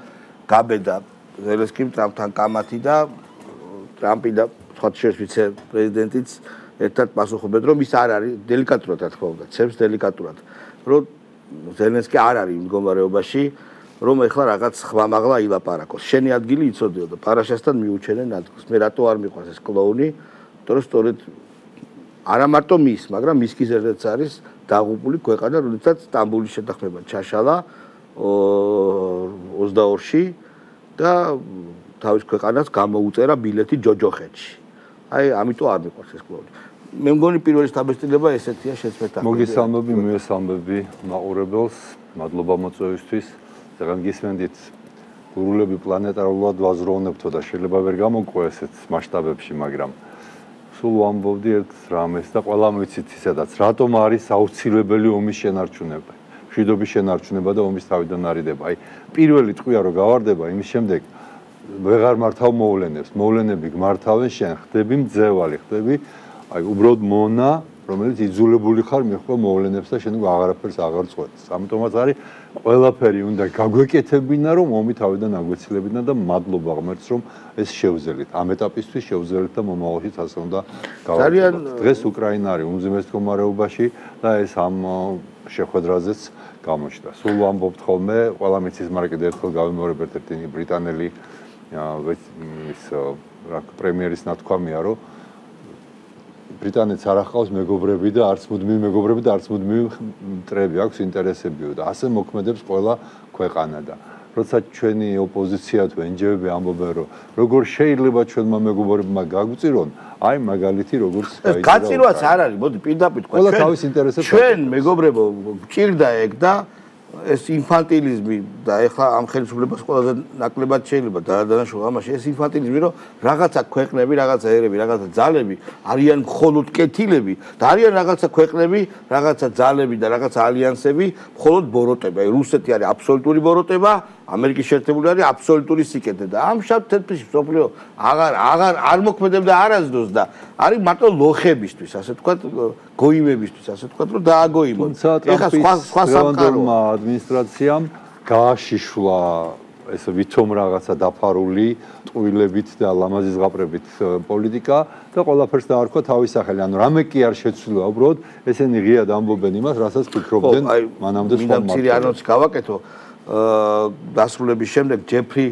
გაბედა ზელენსკიმ ტრამპთან კამათი და ტრამპი და სხვა ვიცე პრეზიდენტიც ერთად პასუხობენ რომ ის არ არის დელიკატურად რა თქმა უნდა, ცემს დელიკატურად რომ ზელენსკი არ არის იმ მდგომარეობაში რომ ეხლა რაღაც ხმამაღლა ილაპარაკოს. შენი ადგილი იცოდეო და პარაშასთან მიუჩენენ ადგილს. მე რატო არ მიყვარს ეს კლოუნი? იმიტომ რომ სწორედ არა მარტო მის, მაგრამ მის კი ზედაც არის დაღუპული ქვეყანა, როდესაც სტამბოლის შეთანხმება ჩაშალა 22-ში და თავის ქვეყანას გამოუწერა ბილეთი ჯოჯოხეთში. აი, ამიტომ არ მიყვარს ეს კლოუნი. მე მგონი პირველი შთაბეჭდილება ესეთია შეცვეთა. მოგესალმები, მივესალმები მაყურებელს, მადლობა მოწვევისთვის. ზეგან გისმენდით გურულები პლანეტარულად ვაზროვნებთო და შეიძლება ვერ გამოვყო ესეთ მასშტაბებში, მაგრამ სულ ვამბობდი ერთ რამეს და ყველამ ვიცით ისედაც რატომ არის აუცილებელი ომის შენარჩუნება, მშვიდობის შენარჩუნება და ომის თავიდან არიდება. აი, პირველი ტყვია რო გავარდება, იმის შემდეგ ვეღარ მართავ მოვლენებს, მოვლენები გმართავენ შენ, ხდები მძევალი, ხდები აი უბრალოდ მონა, რომელიც იძულებული ხარ მიხვდა მოვლენებს და შენ აღარაფერს აღარ წყვეტს. ამიტომაც არის ყველაფერი უნდა გაგვეკეთებინა რომ ომი თავიდან აგვეცილებინა და მადლობა ღმერთს რომ ეს შევძელით. ამ ეტაპისთვის შევძელით და მომავალშიც ასე უნდა გავაკეთოთ. დღეს უკრაინა არის უმძიმეს მდგომარეობაში და ეს ამ შეხვედრაზეც გამოჩნდა. სულ ვამბობთ ხოლმე, ყველა მიცის, მაგრამ კიდევ ერთხელ გავიმეორებ ერთ-ერთი ბრიტანელი ის პრემიერის ნათქვამია რომ ბრიტანეთს არ ახავს მეგობრები და არც მუდმივი მეგობრები და არც მუდმივი მტრები აქვს ინტერესებიო და ასე მოქმედებს ყველა ქვეყანა და როცა ჩვენი ოპოზიცია თუ ენჯეები ამბობენ რომ როგორ შეიძლება ჩვენმა მეგობრებმა გაგვწირონ აი მაგალითი როგორც გაწირვაც არ არის მოდი პირდაპირ თქვა ყველა თავის ინტერესებს ჩვენ მეგობრებო გჭირდა ეგ და ეს ინფანტილიზმი და ეხლა ამ ხელისუფლებას ყველაზე ნაკლებად შეიძლება დაადანაშაულო ამაში ეს ინფანტილიზმი რომ რაღაცა ქვეყნები, რაღაცა ერები, რაღაცა ძალები არიან მხოლოდ კეთილები და არიან რაღაცა ქვეყნები, რაღაცა ძალები და რაღაცა ალიანსები მხოლოდ ბოროტება. აი რუსეთი არის აბსოლუტური ბოროტება, ამერიკის შეერთებული არის აბსოლუტური სიკეთე და ამ შაბთეთში სოფლიო არ მოქმედებდა არასდროს და არის მარტო ლოხებისთვის, ასე ვთქვათ, გოიმებისთვის, ასე ვთქვათ, რომ დააგოიმონ. ეხლა სხვა სამყაროა ადმინისტრაციამ გააშიშლა ეს ვითომ რაღაცა დაფარული ტყუილებით და ლამაზი ზღაპრებით პოლიტიკა და ყველაფერს დაარქვა თავის სახელი. ანუ რამე კი არ შეცვლილა, უბრალოდ ესენი ღიად ამბობენ იმას, რასაც ფიქრობდნენ მანამდე სხვა მართლაც. მინდა ანონსი გავაკეთო დასრულების შემდეგ ჯეფრი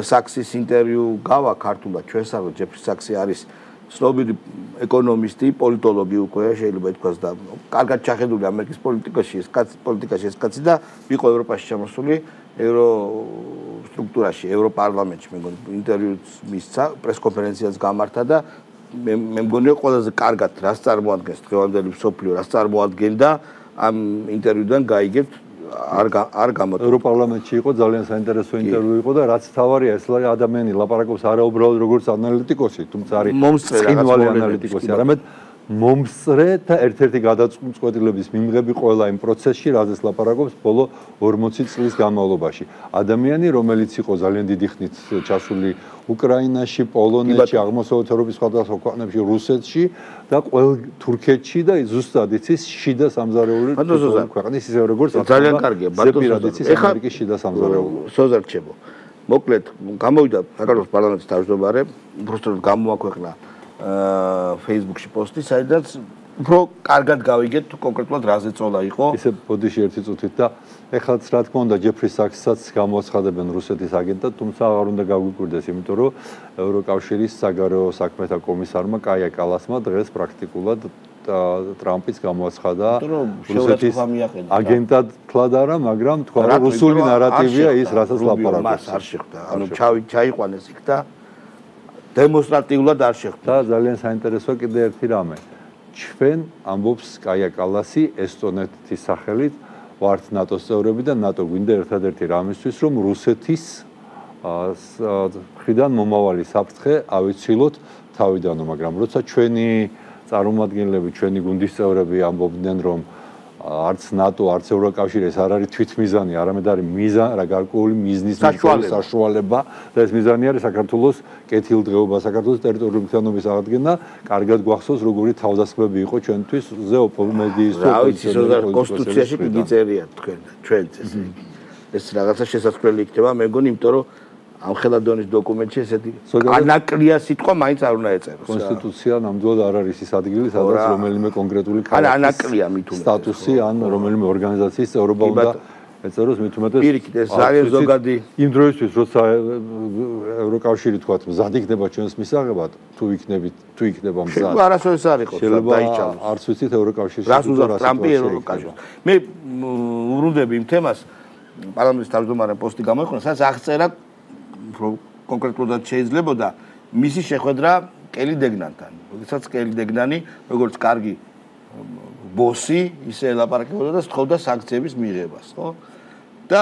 საქსის ინტერვიუ გავა ქართულად ჩვენსა, რომ ჯეფრი საქსი არის ცნობილი ეკონომისტი, პოლიტოლოგი უკვე შეიძლება ითქვას და კარგად ჩახედული ამერიკის პოლიტიკაში ეს კაცი და იყო ევროპაში ჩამოსული ევრო სტრუქტურაში, ევროპარლამენტში, მე მგონი ინტერვიუს მისცა, პრესკონფერენციას გამართა და მე მგონია ყველაზე კარგად რას წარმოადგენს დღევანდელი მსოფლიო, რას წარმოადგენდა ამ ინტერვიუდან გაიგებთ არ გამოწვევ. ევროპარლამენტში იყო ძალიან საინტერესო ინტერვიუ იყო და რაც თავარია ეს ადამიანი ლაპარაკობს არა უბრალოდ როგორც ანალიტიკოსი, თუმცა არის წინვალი ანალიტიკოსი, არამედ მომსწრე და ერთ-ერთი გადაწყვეტილების მიმღები ყველა იმ პროცესში, რაზეც ლაპარაკობს ბოლო 40 წლის განმავლობაში. ადამიანი, რომელიც იყო ძალიან დიდი ხნით ჩასული უკრაინაში, პოლონეთში, აღმოსავლეთ ევროპის სხვადასხვა ქვეყნებში, რუსეთში და თურქეთში და ზუსტად იცის შიდა სამზარეულო ქვეყნის ისე როგორც ძალიან კარგია ბატონო ამერიკის შიდა სამზარეულო. სოზარჩებო. მოკლედ გამოვიდა საქართველოს პარლამენტის თავმჯდომარე, უბრალოდ გამოაქვეყნა Facebook-ში პოსტი, საიდანაც უფრო კარგად გავიგეთ კონკრეტულად რაზე წოლა იყო. ისე ბოდიში ერთი წუთით და ეხლაც რა თქმა უნდა ჯეფრი საკსაც გამოაცხადებენ რუსეთის აგენტად, თუმცა აღარ უნდა გაგვიკვირდეს, იმიტომ რომ ევროკავშირის საგარეო საქმეთა კომისარმა კაია კალასმა დღეს პრაქტიკულად ტრამპის გამოაცხადა რუსეთის აგენტად თლად არა, მაგრამ თქვა რომ რუსული ნარატივია ის, რასაც ლაპარაკობს. მას არ შეხვდა. ანუ ჩაიყვანეს იქ და დემონსტრატიულად არ შეხვდა. და ძალიან საინტერესოა კიდე ერთი რამე. ჩვენ ამბობს კაია კალასი ესტონეთის სახელით ვართ ნატოს წევრები და ნატო გვინდა ერთადერთი რამისთვის რომ რუსეთის მხრიდან მომავალი საფრთხე ავიცილოთ თავიდანო, მაგრამ როცა ჩვენი წარმომადგენლები, ჩვენი გუნდის წევრები ამბობდნენ რომ არც ნატო, არც ევროკავშირი ეს არ არის თვითმიზანი, არამედ არის მიზანი, რა გარკვეული მიზნის საშუალება და ეს მიზანი არის საქართველოს კეთილდღეობა, საქართველოს ტერიტორიული მშვიდობის აღდგენა. კარგად გვახსოვს, როგორი თავდასხმები იყო ჩვენთვის ზეოპოლიტიკის კონსტიტუციაში კი წერია ჩვენც ეს რაღაცა შესაძლებელი იქნება, მე მგონი, იმიტომ რომ ამ ხელადონის დოკუმენტში ესეთი ანაკლია სიტყვა მაინც არ უნდა ეწეროს. კონსტიტუცია ნამდვილად არ არის ის ადგილი, სადაც რომელიმე კონკრეტული ანაკლია მით უმეტეს სტატუსი ან რომელიმე ორგანიზაციის წევრობა უნდა ეწეროს, მით უმეტეს პირიქით ეს ძალიან ზოგადი იმ დროისთვის, როცა ევროკავშირი თქვათ მზად იქნება ჩვენს მისაღებად, თუ იქნება მზად. არასოდეს არ იყოს დაიჭალოს. არც ვიცით ევროკავშირში რას უზარ ტრამპი ევროკავშირს. მე ვუბრუნდები იმ თემას, პარლამენტის თავმჯდომარემ პოსტი გამოიყვანა, სადაც აღწერა კონკრეტულად შეიძლებოდა მისი შეხვედრა კელი დეგნანთან. როდესაც კელი დეგნანი, როგორც კარგი ბოსი, ისე ელაპარაკებოდა და სთხოვდა სანქციების მიღებას, ხო? და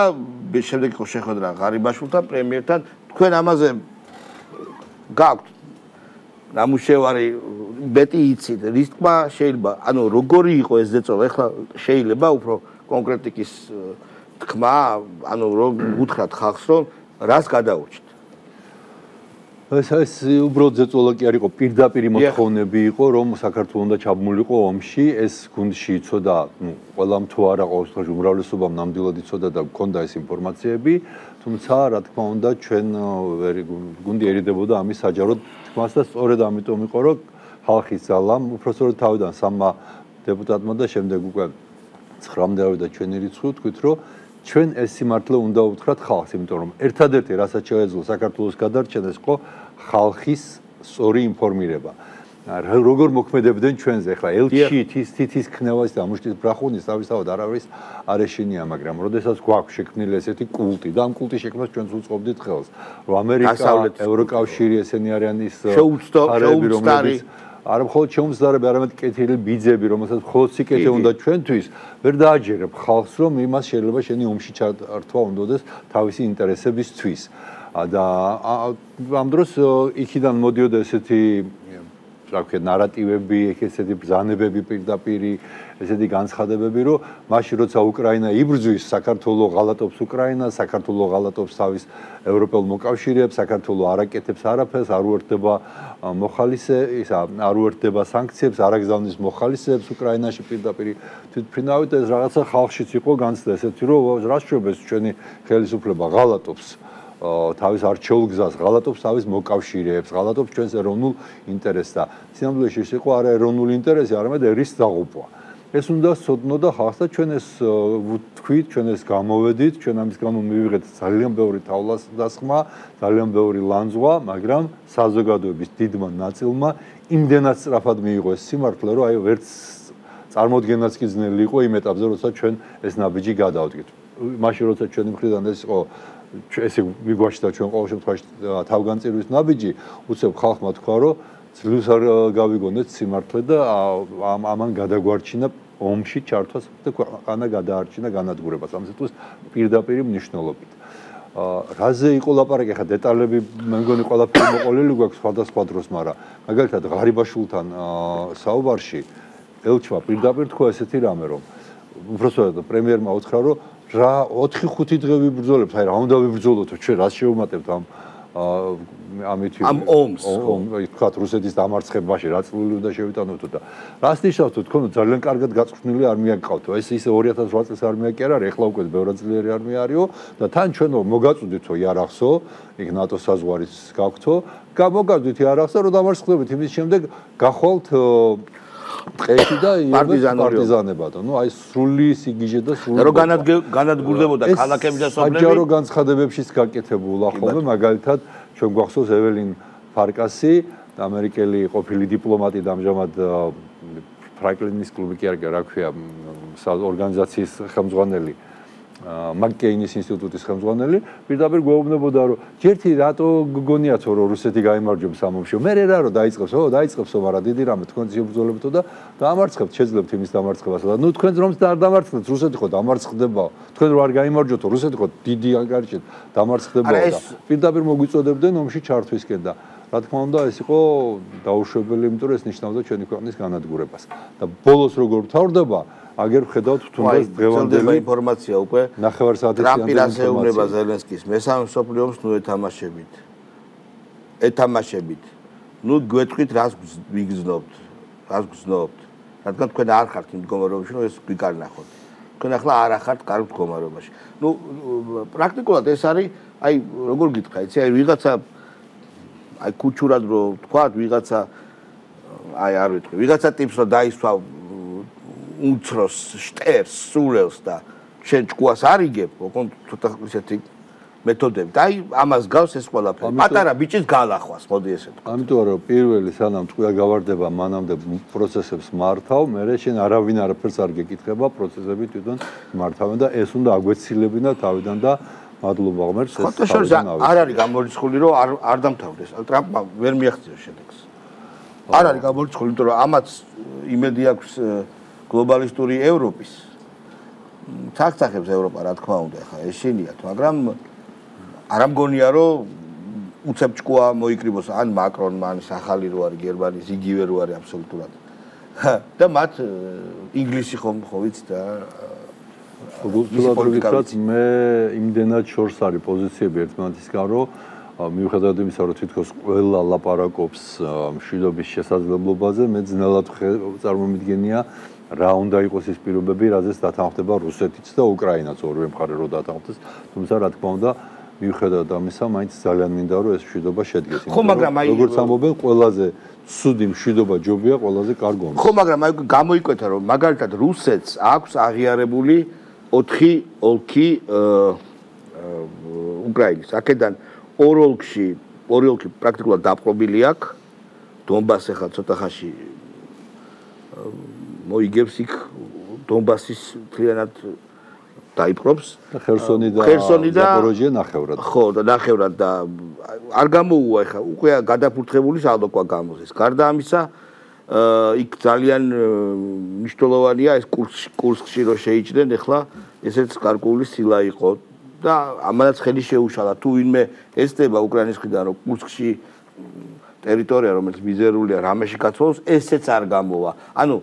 შემდეგ იყო შეხვედრა ღარიბაშვილთან, პრემიერთან. თქვენ ამაზე გაქვთ ნამუშევარი, მეტი იცით, რის თქმა შეიძლება, ანუ როგორი იყო ეს ზეწოლა, ეხლა შეიძლება უფრო კონკრეტიკის თქმა, ანუ რომ უთხრათ ხალხს, რომ რას გადაურჩით? ეს უბრალოდ ზეწოლა კი არ იყო, პირდაპირ მოთხოვნები იყო, რომ საქართველოს უნდა ჩაბმულიყო ომში, ეს გუნდში იცოდა, ყველამ თუ არა ყოველ შემთხვევაში უმრავლესობამ ნამდვილად იცოდა და გქონდა ეს ინფორმაციები, თუმცა რა თქმა უნდა ჩვენ გუნდი ერიდებოდა ამის საჯაროდ თქმას და სწორედ ამიტომ იყო, რომ ხალხის ძალამ, უпростоროდ თავიდან 3 დეპუტატმა და შემდეგ უკვე 9-მდე ავიდა ჩვენი რიცხვი, თქვით რომ ჩვენ ეს სიმართლე უნდა უთხრათ ხალხს, იმიტომ რომ ერთადერთი რასაც შეეძლო საქართველოს გადარჩენა იყო ხალხის სწორი ინფორმირება. როგორ მოქმედებდნენ ჩვენზე, ახლა ელჩი თითის ქნევას და მუშტის ბრახუნის თავისთავად არავის არ ეშინია, მაგრამ როდესაც გვაქვს შექმნილი ესეთი კულტი და ამ კულტის შექმნას ჩვენც უწყობდით ხელს, რომ ამერიკა, ევროკავშირი ესენი არიან ის შეუცდარი რომელიც არა მხოლოდ შეუმზადებელი, არამედ კეთილი ბიძები, რომელსაც მხოლოდ სიკეთე უნდა ჩვენთვის, ვერ დააჯერებ ხალხს, რომ იმას შეიძლება შენი ომში ჩართვა უნდადეს თავისი ინტერესებისთვის. და ამ დროს იქიდან მოდიოდა ესეთი რა ვქეთ ნარატივები, ესეთი ბრძანებები პირდაპირ, ესეთი განცხადებები, რომ მაშინ როცა უკრაინა იბრძვის, საქართველოს ღალატობს უკრაინას, საქართველოს ღალატობს თავის ევროპელ მოკავშირეებს, საქართველოს არ აკეთებს არაფერს, არ უერთდება არ უერთდება სანქციებს, არ აგზავნის მოხალისეებს უკრაინაში პირდაპირ თვითმფრინავით, ეს რაღაცა ხალხშიც იყო განცდა ესეთი, რომ რა შეუბეს ჩვენი ხელისუფლება ღალატობს თავის არჩეულ გზას, ღალატობს თავის მოკავშირეებს, ღალატობს ჩვენს ეროვნულ ინტერესს და სინამდვილეში ის იყო არა ეროვნული ინტერესი, არამედ ერის დაღუპვა. ეს უნდა სცოდნოდა ხალხს და ჩვენ ეს ვთქვით, ჩვენ ეს გამოვედით, ჩვენ ამის გამო მივიღეთ ძალიან ბევრი თავდასხმა, ძალიან ბევრი ლანძღვა, მაგრამ საზოგადოების დიდმა ნაწილმა იმდენად სწრაფად მიიღო ეს სიმართლე, რომ აი ვერც წარმოდგენაც კი ძნელი იყო იმ ეტაპზე, როცა ჩვენ ეს ნაბიჯი გადავდგით. მაშინ როცა ჩვენი მხრიდან ეს იყო ესე მიგვაჩნდა ჩვენ ყოველ შემთხვევაში თავგანწირვის ნაბიჯი, უცებ ხალხმა თქვა, რომ ძლივს არ გავიგონეთ სიმართლე და ამან გადაგვარჩინა ომში ჩართვას და ქვეყანა გადაარჩინა განადგურებას. ამ სიტყვის პირდაპირ მნიშვნელობით. რაზე იყო ლაპარაკი, ხა დეტალები მე მგონი ყველაფერი მოყოლილი გვაქვს სხვადასხვა დროს, მაგრამ მაგალითად ღარიბაშვილთან საუბარში ელჩმა პირდაპირ თქვა ესეთი რამე, რომ უბრალოდ პრემიერმა უთხრა, რომ რა 4-5 დღე ვიბრძოლებთ, აი რა უნდა ვიბრძოლოთ, ჩვენ რას შევუმატებთ ამ ომს, თქვათ რუსეთის დამარცხებაში, რა წვლილი უნდა შევიტანოთ და რას ნიშნავს თუ თქვენ ძალიან კარგად გაწვრთნილი არმია გყავთო, ეს ისე 2008 წელს არმია კი არ არის, ეხლა უკვე ბევრაძლიერი არმია არისო და თან ჩვენ მოგაწვდითო იარაღსო, იქ ნატოს საზღვარის გაქვთო, გამოგაძვით იარაღსა, რომ დამარცხდებით, იმის შემდეგ გახვალთ ტყეში და პარტიზანებად. ნუ აი სრული სიგიჟე და სრული რომ განადგურდებოდა ქალაქები და სოფლები. საჯარო განცხადებებშიც გაკეთებულა ხოლმე, მაგალითად ჩვენ გვახსოვს ეველინ ფარკასი, ამერიკელი ყოფილი დიპლომატი და ამჟამად ფრანკლინის კლუბი კი არ რა ქვია, ორგანიზაციის ხელმძღვანელი, მაკკეინის ინსტიტუტის ხელმძღვანელი, პირდაპირ გვეუბნებოდა, რომ ჯერთი რატო გგონიათო, რომ რუსეთი გაიმარჯვებს ამ ომში. მე რა რომ დაიწყებსო, მაგრამ დიდი რამე თქვენ შეგბრძოლებთო და დაამარცხებთ, შეძლებთ იმის დამარცხებას და ნუ თქვენ რომს და არ დამარცხდეთ, რუსეთი ხო დამარცხდება. თქვენ რო არ გაიმარჯვეთო, რუსეთი ხო დიდი ანგარიშით დამარცხდება და პირდაპირ მოგვიწოდებდნენ ომში ჩართვისკენ და რა თქმა უნდა ეს იყო დაუშვებელი, იმიტომ რომ ეს ნიშნავდა ჩვენი ქვეყნის განადგურებას. და ბოლოს როგორ ვთავრდება აგერ ვხედავთ თუნდაც დღევანდელი ინფორმაცია უკვე ნახევარსაათის ტრამპი რასეუნება ზელენსკის მესამე მსოფლიო ომს ნუ ეთამაშებით. ნუ გვეთქვით რას ვიგრძნობთ, რადგან თქვენ არ ხართ იმ მდგომარეობაში, რომ ეს გვიკარნახოთ. თქვენ ახლა არ ახართ კარგ მდგომარეობაში. ნუ პრაქტიკულად ეს არის, აი როგორ გითხრა, იცი, აი ვიღაცა აი კუჩურად რო თქვათ, ვიღაცა აი არ ვიტყვი, ვიღაცა ტიპს რო დაისვა უცროს შტერს სულელს და შენ ჭკუას არიგებ, ოღონდ ცოტა ისეთი მეთოდები. აი ამას გავს ეს ყველაფერი. პატარა ბიჭის გალახვას, მოდი ესე ვთქვა. ამიტომ რომ პირველი სანამ ტყვია გავარდება, მანამდე პროცესებს მართავ, მერე შენ არავინ არაფერს არ გეკითხება, პროცესები თვითონ მართავენ და ეს უნდა აგვეცილებინა თავიდან და მადლობა ღმერთს ეს თავიდან არ არის გამორიცხული რომ არ დამთავრდეს. ტრამპმა ვერ მიაღწია შედეგს. არ არის გამორიცხული, იმიტომ რომ ამაც იმედი აქვს გლობალისტური ევროპის ცახცახებს ევროპა რა თქმა უნდა ხა ეშინიათ, მაგრამ არ ამგონია რომ უცებ ჭკუა მოიკრიბოს ან მაკრონმა ან ახალი რო არის გერმანიის იგივე რო არის აბსოლუტურად და მათ ინგლისი ხო ვიცი და გულწრფელად მე იმდენად შორს არის პოზიციები ერთმანეთისგან რომ მიუხედავად იმისა რომ თითქოს ყველა ლაპარაკობს მშვიდობის შესაძლებლობაზე მე ძნელად წარმომიდგენია რა უნდა იყოს ის პირობები, რაზეც დათანხმდება რუსეთიც და უკრაინაც ორივე მხარე რო დათანხმდეს, თუმცა რა თქმა უნდა, მიუხედავად ამისა, მაინც ძალიან მინდა რომ ეს მშვიდობა შედგეს. ხო, მაგრამ აი როგორც ამბობენ, ყველაზე ცუდი მშვიდობა ჯობია ყველაზე კარგ ომს. ხო, მაგრამ აი გამოიკვეთა რომ მაგალითად რუსეთს აქვს აღიარებული 4 ოლქი უკრაინის. აქედან ორ ოლქი პრაქტიკულად დაპყრობილი აქვს. დონბასი ახლა ცოტა ხანში მოიგებს იქ დონბასის მთლიანად დაიპყრობს და ხერსონი და ზაპოროჟია ნახევრად. ხო, და ნახევრად და არ გამოუვა ახლა უკვე გადაფურთხებული სალოქვა გამოსეს. გარდა ამისა, იქ ძალიან მნიშვნელოვანია ეს კურსკში რო შეიჭრნენ, ახლა ესეც გარკვეული სილა იყო და ამანაც ხელი შეუშალა. თუ ვინმე ესწრება უკრაინის მხრიდან რომ კურსკში ტერიტორია რომელიც მიზერულია რამეში გაცვალოს, ესეც არ გამოვა. ანუ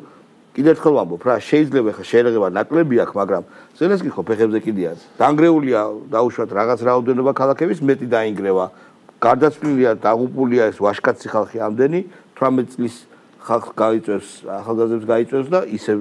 კიდევ ერთხელ ვამბობ რა, შეიძლება ხა შეერაღება ნაკლები აქვს, მაგრამ ზელენსკი ხო ფეხებზე კიდია. დაანგრეულია დაუშვათ რაღაც რაოდენობა ქალაქების, მეტი დაინგრევა. გარდაცვლილია, დაღუპულია ეს ვაშკაცი ხალხი ამდენი, 18 წლის ხალხს გაიწევს, ახალგაზრდებს გაიწევს და ისე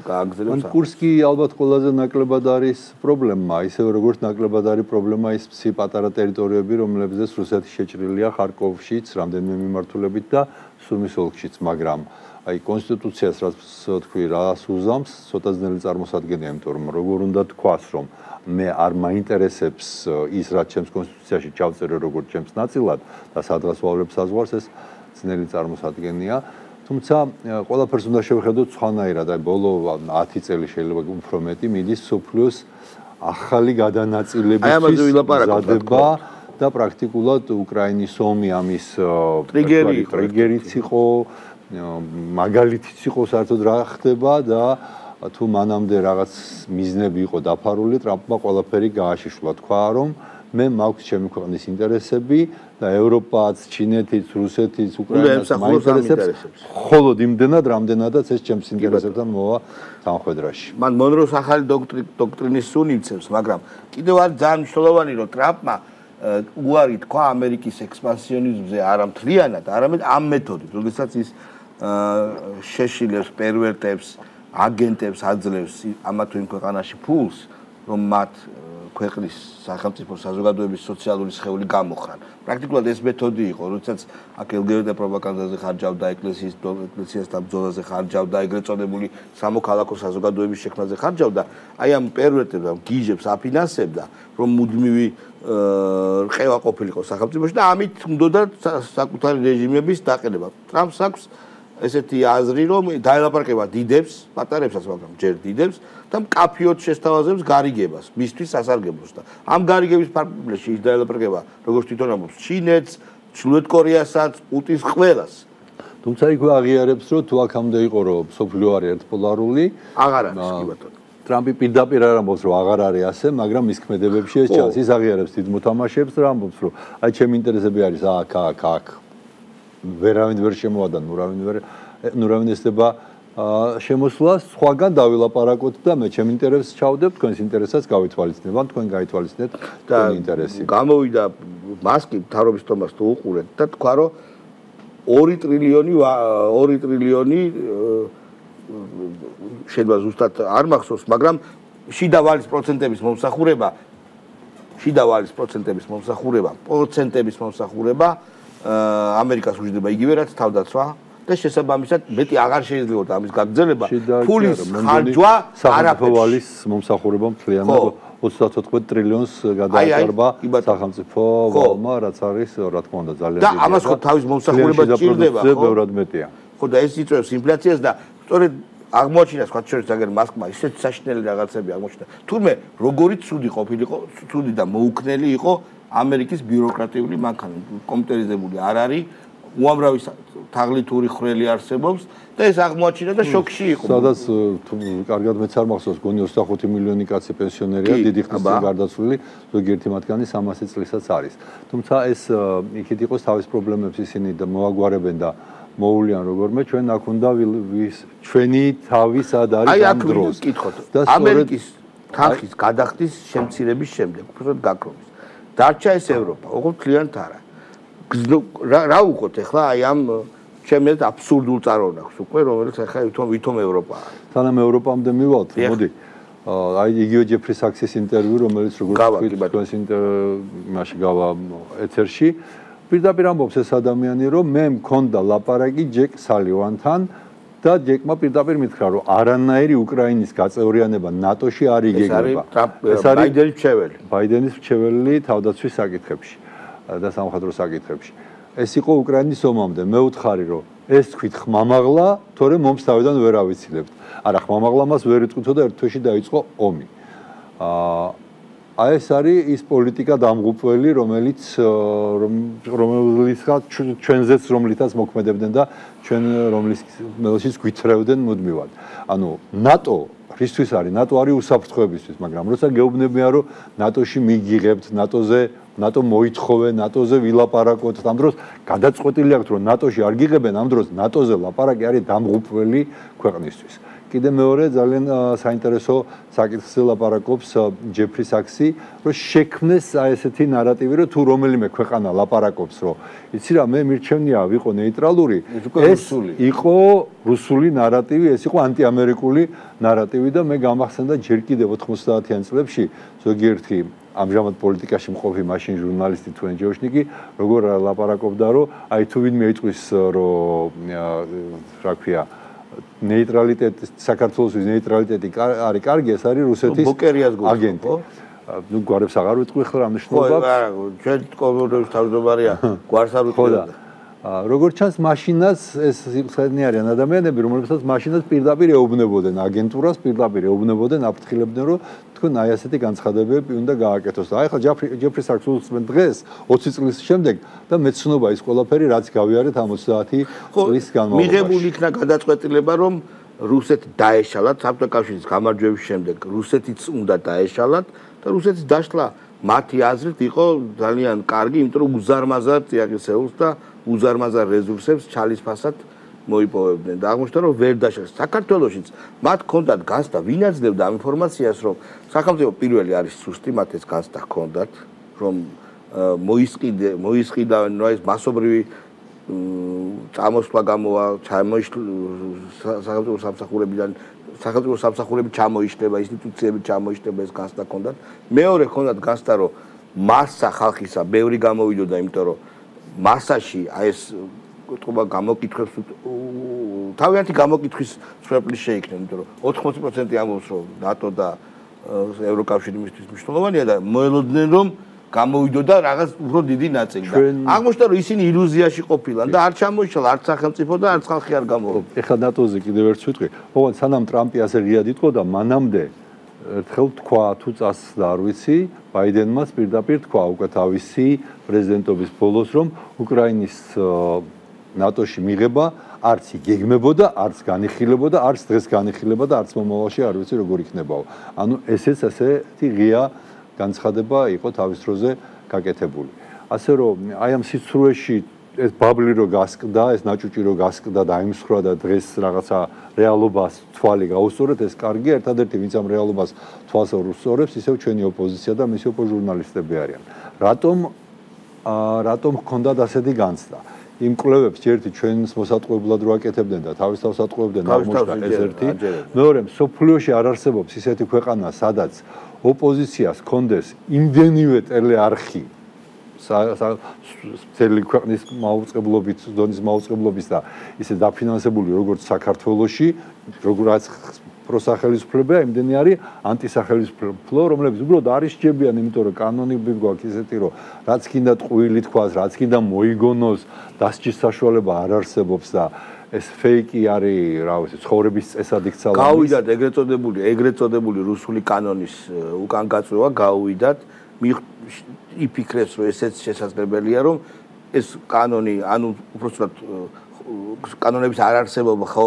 გააგზავნებს. კურსკი ალბათ ყველაზე ნაკლებად არის პრობლემა, ისევე როგორც ნაკლებად არის პრობლემა ის პატარა ტერიტორიები, რომლებზეც რუსეთი შეჭრილია ხარკოვშიც, რამდენიმე მიმართულებით და სუმის ოლქშიც, მაგრამ აი კონსტიტუციას რაც თქვი, რას უზამს, ცოტა ძნელი წარმოსადგენია, იმიტომ რომ როგორ უნდა თქვას, რომ მე არ მაინტერესებს ის, რაც ჩემს კონსტიტუციაში ჩავწერე როგორც ჩემს ნაწილად და სადღაც ვავლებ საზღვარს, ეს ძნელი წარმოსადგენია. თუმცა ყველაფერს უნდა შევხედოთ სხვანაირად, აი ბოლო 10 წელი შეიძლება უფრო მეტი მიდის სოფლიოს ახალი გადანაწილებისთვის მზადება და პრაქტიკულად უკრაინის ომი ამის ტრიგერიც იყო, მაგალითიც იყო საერთოდ რა ხდება და თუ მანამდე რაღაც მიზნები იყო დაფარული, ტრამპმა ყველაფერი გააშიშლა, თქვა რომ მე მაქვს ჩემი ქვეყნის ინტერესები და ევროპაც, ჩინეთიც, რუსეთიც, უკრაინაც მაინტერესებს, მხოლოდ იმდენად, რამდენადაც ეს ჩემს ინტერესებთან მოვა თანხმედრაში. მან მონროს ახალი დოქტრინის სუნივცებს, მაგრამ კიდევ არის ძალიან მნიშვნელოვანი, რომ ტრამპმა უარი თქვა ამერიკის ექსპანსიონიზმზე არა მთლიანად, არამედ ამ მეთოდით, როდესაც ის შეშილებს, პერვერტებს, აგენტებს აძლევს ამა თუ იმ ქვეყანაში ფულს, რომ მათ ქვეყნის სახელმწიფო საზოგადოების სოციალური სხეული გამოხრან. პრაქტიკულად ეს მეთოდი იყო, როდესაც აქ LGBT პროპაგანდაზე ხარჯავდა, ეკლესიასთან ბრძოლაზე ხარჯავდა, ეგრეთ წოდებული სამოქალაქო საზოგადოების შექმნაზე ხარჯავდა, აი ამ პერვერტებს, ამ გიჟებს აფინანსებდა, რომ მუდმივი რყევა ყოფილიყო სახელმწიფოში და ამით უნდოდა საკუთარი რეჟიმების დაყენება. ტრამპს აქვს ესეთი აზრი, რომ დაელაპარაკება დიდებს, პატარებსაც, მაგრამ ჯერ დიდებს და მკაფიოდ შესთავაზებს გარიგებას, მისთვის სასარგებლოს და ამ გარიგების ფარგლებში ის დაელაპარაკება, როგორც თვითონ ამბობს, ჩინეთს, ჩრდილოეთ კორეასაც, პუტინს ყველას. თუმცა იქ აღიარებს, რომ თუ აქამდე იყო, რომ სოფლიო არის ერთპოლარული, აღარ არის კი ბატონო. ტრამპი პირდაპირ არ ამბობს, რომ აღარ არის ასე, მაგრამ მის ქმედებებში ეს ჩანს. ის აღიარებს დიდ მოთამაშეებს და ამბობს, რომ აი ჩემი ინტერესები არის აქ. ვერავინ ვერ შემოვადან, ნურავინ ესდება შემოსვლას, სხვაგან დავილაპარაკოთ და მე ჩემ ინტერესს ჩავდებ, თქვენს ინტერესსაც გავითვალისწინებ, ან თქვენ გაითვალისწინეთ თქვენი ინტერესი. გამოვიდა მასკი მთავრობის თომას თუ უყურეთ და თქვა, რომ 2 ტრილიონი შეიძლება ზუსტად არ მახსოვს, მაგრამ შიდა ვალის პროცენტების მომსახურება ამერიკას უჯდება იგივე რაც თავდაცვა და შესაბამისად მეტი აღარ შეიძლება ამის გაგრძელება ფულის ხარჯვა არაფერს მომსახურება მთლიანად 34 ტრილიონს გადააჭარბა სახელმწიფო ვალმა რაც არის რა თქმა უნდა ძალიან და ამას ხო თავის მომსახურება ჭირდება ხო ბევრად მეტია ხო და ეს იწვევს ინფლაციას და სწორედ აღმოჩნდა სხვა შორის აგერ მასკმა ისეთ საშინელი რაღაცები აღმოჩნდა თურმე როგორი ცუდი ყოფილიყო ცუდი და მოუქნელი იყო ამერიკის ბიუროკრატიული მანქანა კომპიუტერიზებული არ არის უამრავი თაღლითური ხრელი არსებობს და ეს აღმოაჩინა და შოკში იყო სადაც კარგად მეც არ მახსოვს გონი 25 მილიონი კაცი პენსიონერია დიდი ხნის გარდაცვლილი ზოგიერთი მათგანი 300 წლისაც არის თუმცა ეს იქით იყოს თავის პრობლემებს ისინი და მოაგვარებენ და მოულიან როგორმე ჩვენ აქ უნდა ჩვენი თავის ად არის ამ დროს და ამერიკის თანხის გადახდის შემცირების შემდეგ უბრალოდ გაქრობის დარჩა ეს ევროპა ოღონდ მთლიანად არა რა უყოთ ახლა აი ამ ჩემს აბსურდულ წარმონაქმნს უკვე რომელიც ახლა ვითომ ევროპაა სანამ ევროპამდე მივალთ მოდი აი იგივე ჯეფრი საქსის ინტერვიუ რომელიც როგორც თქვით თქვენს იმაში გავა ეთერში პირდაპირ ამბობს ეს ადამიანი რომ მე მქონდა ლაპარაკი ჯეკ სალივანთან და ჯეკმა პირდაპირ მითხრა რომ არანაირი უკრაინის გაწევრიანება ნატოში არ იგეგმება ეს არის ბაიდენის მრჩეველი თავდაცვის საკითხებში და სამხედრო საკითხებში ეს იყო უკრაინის ომამდე მე ვთხარი რომ ეს თქვით ხმამაღლა თორემ მომს თავიდან ვერ ავიცილებთ არა ხმამაღლა მას ვერ იტყვითო და ერთ თვეში დაიწყო ომი აი ეს არის ის პოლიტიკა დამღუპველი რომელიც ჩვენზეც რომლითაც მოქმედებდნენ და ჩვენ რომელშიც გვითრევდნენ მუდმივად ანუ ნატო რისთვის არის ნატო არის უსაფრთხოებისთვის მაგრამ როცა გეუბნებიან რომ ნატოში მიგიღებთ ნატო მოითხოვე ნატოზე ვილაპარაკოთ ამ დროს გადაწყვეტილი აქვს რომ ნატოში არ გიღებენ ამ დროს ნატოზე ლაპარაკი არის დამღუპველი ქვეყნისთვის კიდე მეორე ძალიან საინტერესო საკითხზე ლაპარაკობს ჯეფრი საქსი რომ შექმნეს აი ესეთი ნარატივი რომ თუ რომელიმე ქვეყანა ლაპარაკობს რომ იცი რა მე მირჩევნია ვიყო ნეიტრალური ეს იყო რუსული ნარატივი ეს იყო ანტიამერიკული ნარატივი და მე გამახსენდა ჯერ კიდევ 90-იან წლებში ზოგიერთი ამჟამად პოლიტიკაში მყოფი მაშინ ჟურნალისტი თუ ენჯეოშნიკი როგორ ლაპარაკობდა რომ აი თუ ვინმე იტყვის რომ რა ქვია ნეიტრალიტეტი საქართველოს ნეიტრალიტეტი არის კარგი ეს არის რუსეთის აგენტი ნუ გვარებს აღარ ვიტყვი ხო რა მნიშვნელობა ხო არა ჩვენ კოლონიების თავმჯდომარეა გვარს არ ვიტყვი როგორც ჩანს, მაშინაც ეს ხსენი არიან ადამიანები, რომლებსაც მაშინაც პირდაპირ ეუბნებოდნენ აგენტურას, პირდაპირ ეუბნებოდნენ, აფრთხილებდნენ, რომ თქვენ აი ასეთი განცხადებები უნდა გააკეთოს. აი ხა ჯეფრი საქსს უსმენ დღეს 20 წლის შემდეგ და მეცნობა ის ყველაფერი, რაც გავიარეთ ამ 30 წლის განმავლობაში. მიღებული იქნა გადაწყვეტილება, რომ რუსეთი დაეშალათ საბჭოთა კავშირის გამარჯვების შემდეგ, რუსეთიც უნდა დაეშალათ და რუსეთის დაშლა მათი აზრით იყო ძალიან კარგი, იმიტომ რომ უზარმაზარ წიაღისეულს და უზარმაზარ რესურსებს ჩალისფასად მოიპოვებდნენ და აღმოჩნდა რომ ვერ დაშალეს. საქართველოშიც მათ ჰქონდათ განცდა, ვინ აძლევდა ამ ინფორმაციას, რომ სახელმწიფო პირველი არის სუსტი, მათ ეს განცდა ჰქონდათ, რომ მოისყიდავენ, რა ის მასობრივი წამოსვლა გამოვა, სახელმწიფო სამსახურებიდან სახელმწიფო სამსახურები ჩამოიშლება, ინსტიტუციები ჩამოიშლება, ეს განცდა ჰქონდათ. მეორე ჰქონდათ განცდა, რომ მასა ხალხისა ბევრი გამოვიდოდა, იმიტომ რომ მასაში აი ეს კითხვა გამოკითხებს თავიანთი გამოკითხვის სვეპლი შეიქნება, იმიტომ რომ 80% ამბობს, რომ ნატო და ევროკავშირი მისთვის მნიშვნელოვანია და მოელოდნენ, რომ გამოვიდოდა რაღაც უფრო დიდი ნაწილი და აღმოჩნდა, რომ ისინი ილუზიაში ყოფილან და არ ჩამოიშალა არც სახელმწიფო და არც ხალხი არ გამოვიდა. ეხლა ნატოზე კიდევ ერთ ვიტყვი, ოღონდ სანამ ტრამპი ასე ღიად იყო და მანამდე ერთხელ თქვა თუ წასვლა არ ვიცი, ბაიდენმაც პირდაპირ თქვა უკვე თავისი პრეზიდენტობის ბოლოს, რომ უკრაინის ნატოში მიღება არც იგეგმებოდა, არც განიხილებოდა, არც დღეს განიხილება და არც მომავალში არ ვიცი როგორ იქნებაო. ანუ ესეც ასეთი ღია განცხადება იყო თავის დროზე გაკეთებული. ასე რომ აი ამ სიცრუეში ეს ბაბლი რო გასკდა, ეს ნაჭუჭი რო გასკდა და აიმსხრა და დღეს რაღაცა რეალობას თვალი გაუსწორეთ, ეს კარგია. ერთადერთი ვინც ამ რეალობას თვალს უსწორებს, ისევ ჩვენი ოპოზიცია და მისი ჟურნალისტები არიან. რატომ ჰქონდათ ასეთი განცდა? იმ კვლევებს ერთი ჩვენს მოსატყუებლად რო აკეთებდნენ და თავის თავს ატყუებდნენ აღმოჩნდა ეს ერთი. მეორე, სოფლიოში არ არსებობს ისეთი ქვეყანა, სადაც ოპოზიციას ჰქონდეს იმდენივე ტელეარხი მთელი ქვეყნის მაუწყებლობით, ზონის მაუწყებლობის და ისე დაფინანსებული როგორც საქართველოში, როგორც პროსახელისმფლებია, იმდენი არის ანტისახელისმფლო, რომლებიც უბრალოდ არ ისჯებიან, იმიტომ რომ კანონები გვაქვს ისეთი, რომ რაც კიდე ტყუილი თქვას, რაც კიდე მოიგონოს, დასჯის საშუალება არ არსებობს და ეს ფეიკი არის, რა ვიცი, ცხოვრების წესად იქცალა. გავიდათ ეგრეთ წოდებული რუსული კანონის უკან გაწვევა, გავიდათ, იფიქრეს, რომ ესეც შესაძლებელია, რომ ეს კანონი, ანუ უბრალოდ კანონების არ არსებობა ხო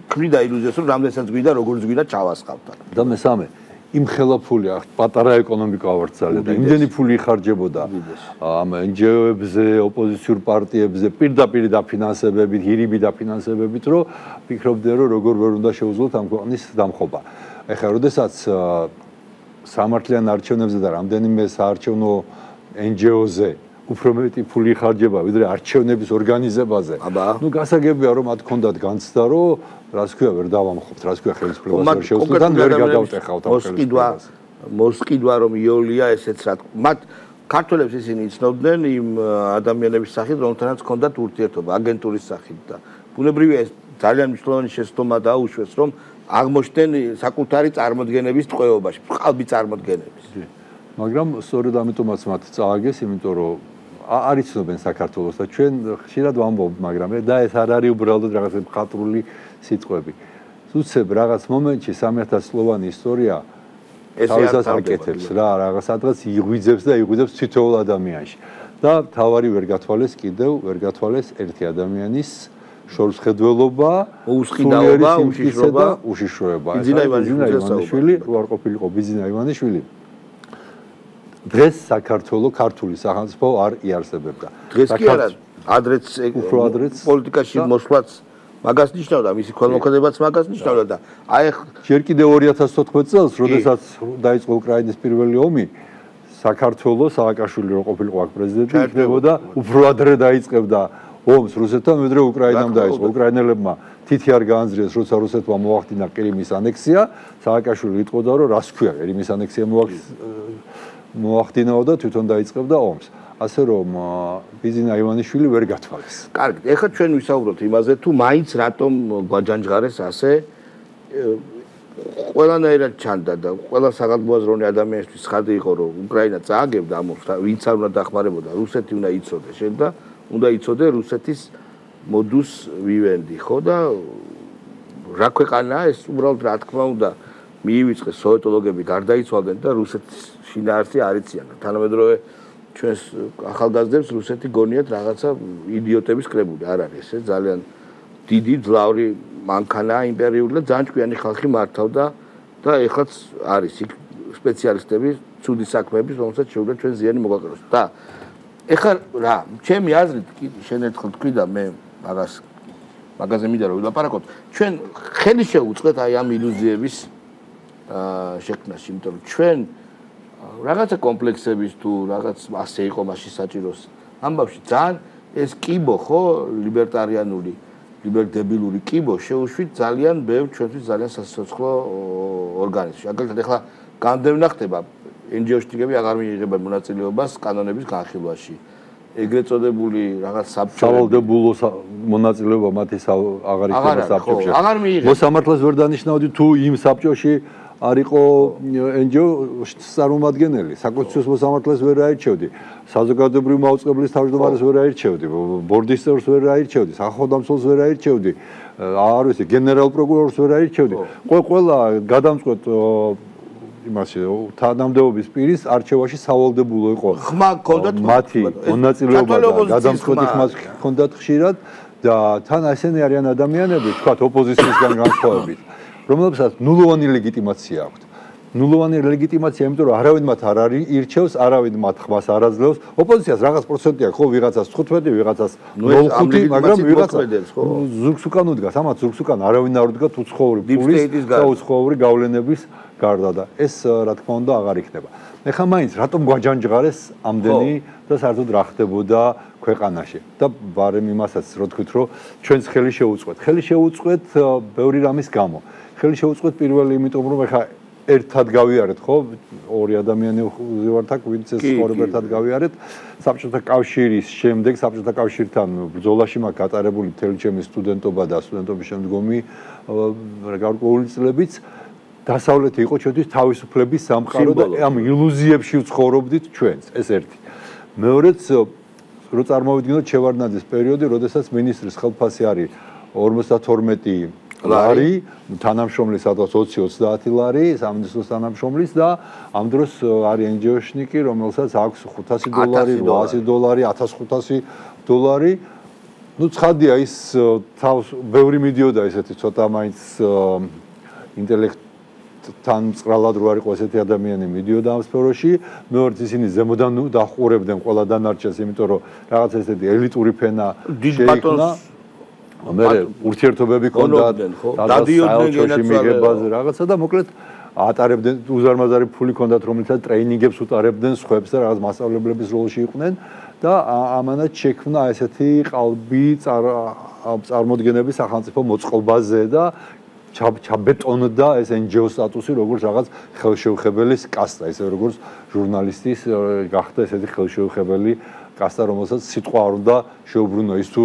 ქმნიდა ილუზიას, რომ რამდენსაც გვიდა, როგორც გვიდა ჩავასხავთ. და მესამე, იმ ხელაფული პატარა ეკონომიკა ვარცალე და იმდენი ფული იხარჯებოდა ამ NGO-ებზე, ოპოზიციურ პარტიებზე, პირდაპირ დაფინანსებებით, ღირიბი დაფინანსებებით, რომ ფიქრობდნენ, რომ როგორ ვერ უნდა შეუძლოთ ამ ქვეყნის დამხობა. ეხლა, როდესაც სამართლიან არჩევნებზე და რამდენიმე საარჩევნო NGO-ზე უფრო მეტი ფული იხარჯება, ვიდრე არჩევნების ორგანიზებაზე. ნუ გასაგებია, რომ მათ ჰქონდათ განცდა, რომ რას ქვია, ვერ დავამხობთ, რას ქვია ხელისუფლებას ვერ შევძლოთ ან ვერ გადავტეხავთ ამ ხელისუფლებას. მოსყიდვა რომ იოლია ესეც რა. მათ ქართველებს ისინი იცნობდნენ იმ ადამიანების სახით, რომელთანაც ჰქონდათ ურთიერთობა აგენტურის სახით და ბუნებრივია ეს ძალიან მნიშვნელოვანი შეცდომა დაუშვეს, რომ აღმოჩნდნენ საკუთარი წარმოდგენების ტყვეობაში, ყალბი წარმოდგენების. მაგრამ სწორედ ამიტომაც მათ წააგეს, იმიტომ რომ არ იცნობენ საქართველოს და ჩვენ ხშირად ვამბობთ, მაგრამ და ეს არ არის უბრალოდ რაღაც მხატვრული სიტყვები. უცებ რაღაც მომენტში 3000 წლოვანი ისტორია თავისას აკეთებს რა, რაღაც სადღაც იღვიძებს და იღვიძებს თითოეულ ადამიანში. და თავარი ვერ გათვალეს კიდევ, ვერ გათვალეს ერთი ადამიანის შორსხედველობა, უსყიდაობა, უშიშროება. ბიძინა ივანიშვილი, არ ყოფილიყო ბიძინა ივანიშვილი. დღეს საქართველოს ქართული სახელმწიფო არ იარსებებდა. დღეს კი არა, ადრეც პოლიტიკაში მოსვლაც მაგას ნიშნავდა, მისი ქველმოქმედებაც მაგას ნიშნავდა და აი ჯერ კიდევ 2014 წელს, როდესაც დაიწყო უკრაინის პირველი ომი, საქართველოს სააკაშვილი რო ყოფილიყო აქ პრეზიდენტი, იქნებოდა უფრო ადრე დაიწყებდა ომს რუსეთთან, ვიდრე უკრაინამ დაიწყო. უკრაინელებმა თითი არ გაანძრიეს, როცა რუსეთმა მოახდინა ყირიმის ანექსია, სააკაშვილი იტყოდა, რომ რას ქვია, ყირიმის ანექსია მოახდინაო და თვითონ დაიწყებდა ომს. ასე რომ ბიძინა ივანიშვილი ვერ გათვალეს. კარგი, ეხლა ჩვენ ვისაუბროთ იმაზე, თუ მაინც რატომ გვაჯანჯღარეს ასე ყველანაირად ჩანდა და ყველა საგალბოაზრონი ადამიანისთვის ხარდი იყო, რომ უკრაინა წააგებდა ამ ომს, ვინც არ უნდა დახმარებოდა, რუსეთი უნდა იცოდეს, შენ და უნდა იცოდე რუსეთის modus vivendi, ხო და რა ქვეყანაა ეს უბრალოდ რა თქმა უნდა მიივიწყეს სოვიეტოლოგები გარდაიცვალდნენ და რუსეთის შინაარსი არ იციან. თანამედროვე ჩვენს ახალგაზრდებს რუსეთი გონიათ რაღაცა იდიოტების კრებული. არ არის ეს ძალიან დიდი ძლავრი მანქანაა იმპერიული და ძალიან ჭკვიანი ხალხი მართავდა და ეხლაც არის იქ სპეციალისტები, ცუდი საქმეების, რომელსაც შეუძლია ჩვენ ზიანი მოგვაკროს. და ეხლა რა, ჩემი აზრით კი შენ ერთხელ თქვი და მე მაგაზე მინდა რომ ვილაპარაკოთ. ჩვენ ხელი შევუწყეთ აი ამ ილუზიების შექმნაში, იმიტომ რომ ჩვენ რაღაცა კომპლექსების თუ რაღაც ასე იყო მაშინ საჭიროს ამბავში ძალიან ეს კიბო ხო ლიბერტარიანული ლიბერდებილური კიბო შეუშვით ძალიან ბევრ ჩვენთვის ძალიან სასიცოცხლო ორგანიზმში. აგრეთვე ახლა განდევნახდება NGO-შტიგები აღარ მიიღებენ მონაწილეობას კანონების განხილვაში. ეგრეთ წოდებული რაღაც სავალდებულო მონაწილეობა მათი აღარ იქნება საბჭოში. აღარ მიიღებს. მოსამართლეს ვერ დანიშნავდი თუ იმ საბჭოში არ იყო NGO წარმომადგენელი, საკონსტიტუციო მოსამართლეს ვერ აირჩევდი, საზოგადოებრივი მაუწყებლის თავმჯდომარეს ვერ აირჩევდი, ბორდის წევრს ვერ აირჩევდი, სახელმწიფოს ვერ აირჩევდი, არ ვიცი, გენერალ პროკურორს ვერ აირჩევდი. ყველა გადამწყვეტ იმაში თანამდებობის პირის არჩევაში სავალდებულო იყო. ხმა ჰქონდათ მათი მონაწილეობა და გადამწყვეტი ხმა ჰქონდათ ხშირად და თან ასენი არიან ადამიანები, თქვათ ოპოზიციისგან განსხვავებით, რომლებსაც ნულოვანი ლეგიტიმაცია აქვთ. ნულოვანი ლეგიტიმაცია, იმიტომ რომ არავინ მათ არ ირჩევს, არავინ მათ ხმას არ აძლევს. ოპოზიციას რაღაც პროცენტი აქვს, ხო, ვიღაცას 15, ვიღაცას 0.5, მაგრამ ვიღაცა ზურგს უკან უდგას, ამათ ზურგს უკან არავინ არ უდგათ უცხოური ფულის და უცხოური გავლენების გარდა და ეს რა თქმა უნდა აღარ იქნება. ეხლა მაინც რატომ გვაჯანჯღარეს ამდენი და საერთოდ რა ხდებოდა ქვეყანაში და ბარემ იმასაც რო თქვით რომ ჩვენს ხელი შეუწყვეთ. ხელი შეუწყვეთ ბევრი რამის გამო. ხელი შეუწყვეთ პირველი იმიტომ რომ ეხლა ერთად გავიარეთ ხო ორი ადამიანი ვართ აქ ვინც ეს ცხოვრება ერთად გავიარეთ საბჭოთა კავშირის შემდეგ საბჭოთა კავშირთან ბრძოლაში მაქვს გატარებული მთელი ჩემი სტუდენტობა და სტუდენტობის შემდგომი გარკვეული წლებიც დასავლეთი იყო ჩვენთვის თავისუფლების სამყარო და ამ ილუზიებში ვცხოვრობდით ჩვენც ეს ერთი მეორეც რო წარმოვიდგინოთ შევარდნაძის პერიოდი როდესაც მინისტრის ხელფასი არის 52 ლარი, თანამშრომლის სადღაც 20-30 ლარი, სამინისტროს თანამშრომლის და ამ დროს არის NGO-შნიკი, რომელსაც აქვს 500 დოლარი, 800 დოლარი, 1500 დოლარი. ნუ ცხადია ის თავს ბევრი მიდიოდა ესეთი ცოტა მაინც ინტელექტთან წყრალად რო არ იყო ესეთი ადამიანი მიდიოდა ამ სფეროში. მეორე ისინი ზემოდან დახურებდნენ ყველა დანარჩენს, იმიტომ რომ რაღაც ესეთი ელიტური ფენა შეიქმნა. მე ურთიერთობები ჰქონდათ დადიოდნენ მიღებაზე რაღაცა და მოკლედ ატარებდნენ უზარმაზარი ფული ჰქონდათ რომელსაც ტრეინინგებს უტარებდნენ სხვებს და რაღაც მასწავლებლების როლში იყვნენ და ამანაც შექმნა ესეთი ყალბი წარმოდგენები სახელმწიფო მოწყობაზე და ჩაბეტონდა ეს NGO სტატუსი როგორც რაღაც ხელშეუხებელის კასტა ისე როგორც ჟურნალისტის გახდა ესეთი ხელშეუხებელი კასტა რომელსაც სიტყვა არ უნდა შეუბრუნო ის თუ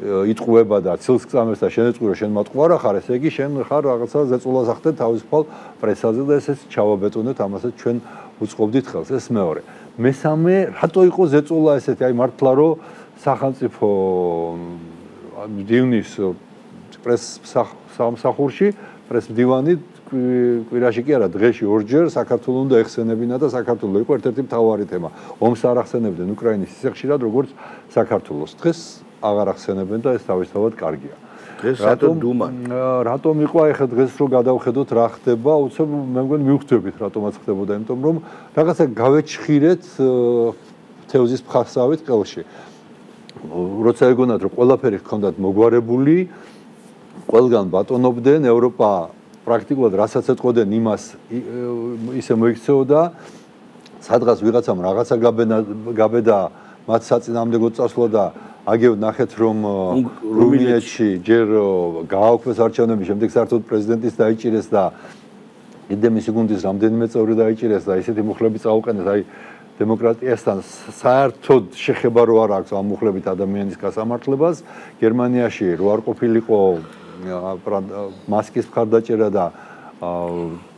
იტყუება და ცილს გწამებს და შენ ეწყურო შენ მატყუარა ხარ ესე იგი შენ ხარ რაღაცა ზეწოლას ახდენ თავისუფალ პრესაზე და ესეც ჩავაბეტონეთ ამასაც ჩვენ უწყობდით ხელს ეს მეორე მესამე რატო იყო ზეწოლა ესეთი აი მართლა რომ სახელმწიფო დივნის პრეს სამსახურში პრეს დივანი კვირაში კი არა დღეში ორჯერ საქართველოს უნდა ეხსენებინა და საქართველოს იყო ერთ-ერთი მთავარი თემა ომს არ ახსენებდნენ უკრაინის ისე ხშირად როგორც საქართველოს დღეს აღარ ახსენებენ და ეს თავისთავად კარგია. ეს რატომ დუმა? რატომ იყო ახლა დღეს რო გადავხედოთ რა ხდება, უცებ მე მგონი მივხვდებით რატომაც ხდებოდა, იმიტომ რომ რაღაცა გავეჩხირეთ თევზის ფხასავით ყელში. როცა ეგონათ რომ ყველაფერი ჰქონდათ მოგვარებული, ყველგან ბატონობდნენ, ევროპა პრაქტიკულად რასაც ეთყოდნენ იმას ისე მოიქცეოდა, სადღაც ვიღაცამ რაღაცა გაბედა მათ საწინააღმდეგოდ წასვლა და აგევ ნახეთ რომ რუმინეთში ჯერ გააუქმეს არჩევნები, შემდეგ საერთოდ პრეზიდენტის დაიჭირეს და იდემის გუნდის რამდენიმე წევრი დაიჭირეს და ისეთი მუხლები წაუყენეს, აი დემოკრატიასთან საერთოდ შეხება რო არ აქვს ამ მუხლებით ადამიანის გასამართლებას. გერმანიაში რო არ ყოფილიყო მასკის მხარდაჭერა და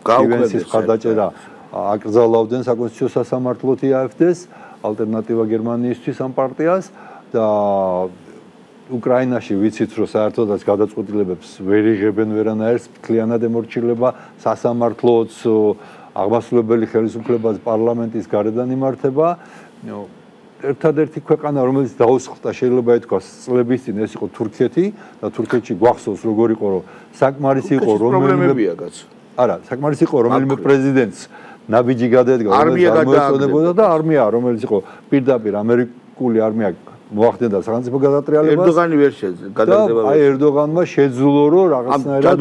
გაუქმების მხარდაჭერა აკრძალავდნენ საკონსტიტუციო სასამართლოდ IAFD-ს, ალტერნატივა გერმანიისთვის ამ პარტიას. და უკრაინაში ვიცით, რომ საერთოდაც გადაწყვეტილებებს ვერ იღებენ ვერანაირს, მთლიანად ემორჩილება სასამართლოც, აღმასრულებელი ხელისუფლებას პარლამენტის გარედან იმართება. ერთადერთი ქვეყანა, რომელიც დაუსხლტა, შეიძლება ითქვას, წლების წინ ეს იყო თურქეთი და თურქეთში გვახსოვს როგორ იყო, რომ საკმარისი იყო არა, საკმარისი იყო რომელიმე პრეზიდენტს ნაბიჯი გადაედგა, რომელიც გამოეწოდებოდა და არმია, რომელიც იყო პირდაპირ ამერიკული არმია მოახდენდა სახელმწიფო გადატრიალებას. ერდოგანი ვერ გადადება. აი ერდოგანმა შეძლო რომ რაღაცნაირად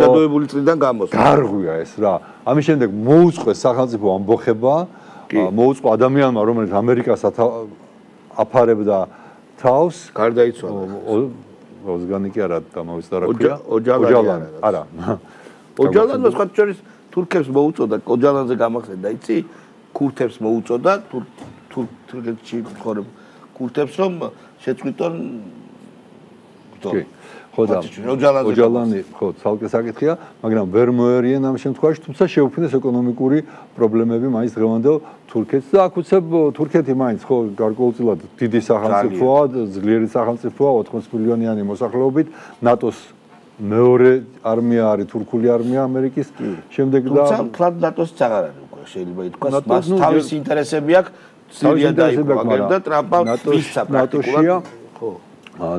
ჯადოებული წლიდან გამოსულა. გარღვია ეს რა. ამის შემდეგ მოუწყეს სახელმწიფო ამბოხება, მოუწყო ადამიანმა, რომელიც ამერიკას აფარებდა თავს, გარდაიცვალა. ოზგანი კი არა დამოვიწყდა რა ქვია? ოჯალანი. არა. ოჯალანს სხვა შორის თურქებს მოუწოდა, ოჯალანზე გამახსენდა, იცი? ქურთებს მოუწოდა, თურქეთში ხორებ ქურთებს რომ შეწყვიტონ ხო და ოჯალანი ხო ცალკე საკითხია, მაგრამ ვერ მოერიენ ამ შემთხვევაში, თუმცა შეუფინეს ეკონომიკური პრობლემები მაინც დღევანდელ თურქეთს და აქ უცებ თურქეთი მაინც ხო გარკვეულწილად დიდი სახელმწიფოა, ძლიერი სახელმწიფოა, 80 მილიონიანი მოსახლეობით, ნატოს მეორე არმია არის თურქული არმია ამერიკის შემდეგ და თუმცა თლად ნატოსიც აღარ არის უკვე შეიძლება ითქვას, მას თავისი ინტერესები აქვს სირია დაიკვირდა და ტრამპა მისცა პრაქტიკულად ხო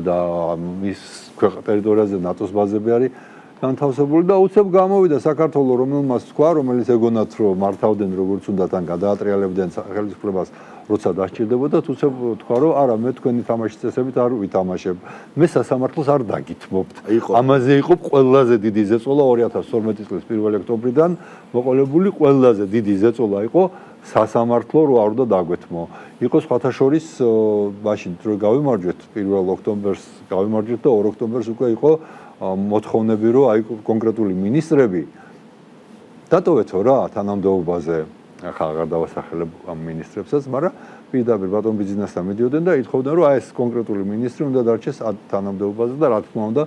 და მის ტერიტორიაზე ნატოს ბაზები არის განთავსებული და უცებ გამოვიდა საქართველოს რომელმაც თქვა რომელიც ეგონათ რომ მართავდნენ როგორც უნდა თან გადაატრიალებდნენ ხელისუფლებას როცა დასჭირდებოდა უცებ თქვა რომ არა მე თქვენი თამაშის წესებით არ ვითამაშებ მე სასამართლოს არ დაგითმობთ ამაზე იყო ყველაზე დიდი ზეწოლა 2012 წლის 1 ოქტომბრიდან მოყოლებული ყველაზე დიდი ზეწოლა იყო სასამართლო რო არ უნდა დაგვეთმო. იყო სხვათა შორის მაშინ რო გავიმარჯვეთ 1 ოქტომბერს გავიმარჯვეთ და 2 ოქტომბერს უკვე იყო მოთხოვნები რომ აი კონკრეტული მინისტრები დატოვეთო რა თანამდებობაზე. ახლა აღარ დავასახელებ ამ მინისტრებსაც, მაგრამ პირდაპირ ბატონ ბიზნესთან მიდიოდნენ და ითხოვდნენ რომ აი ეს კონკრეტული მინისტრი უნდა დარჩეს თანამდებობაზე და რა თქმა უნდა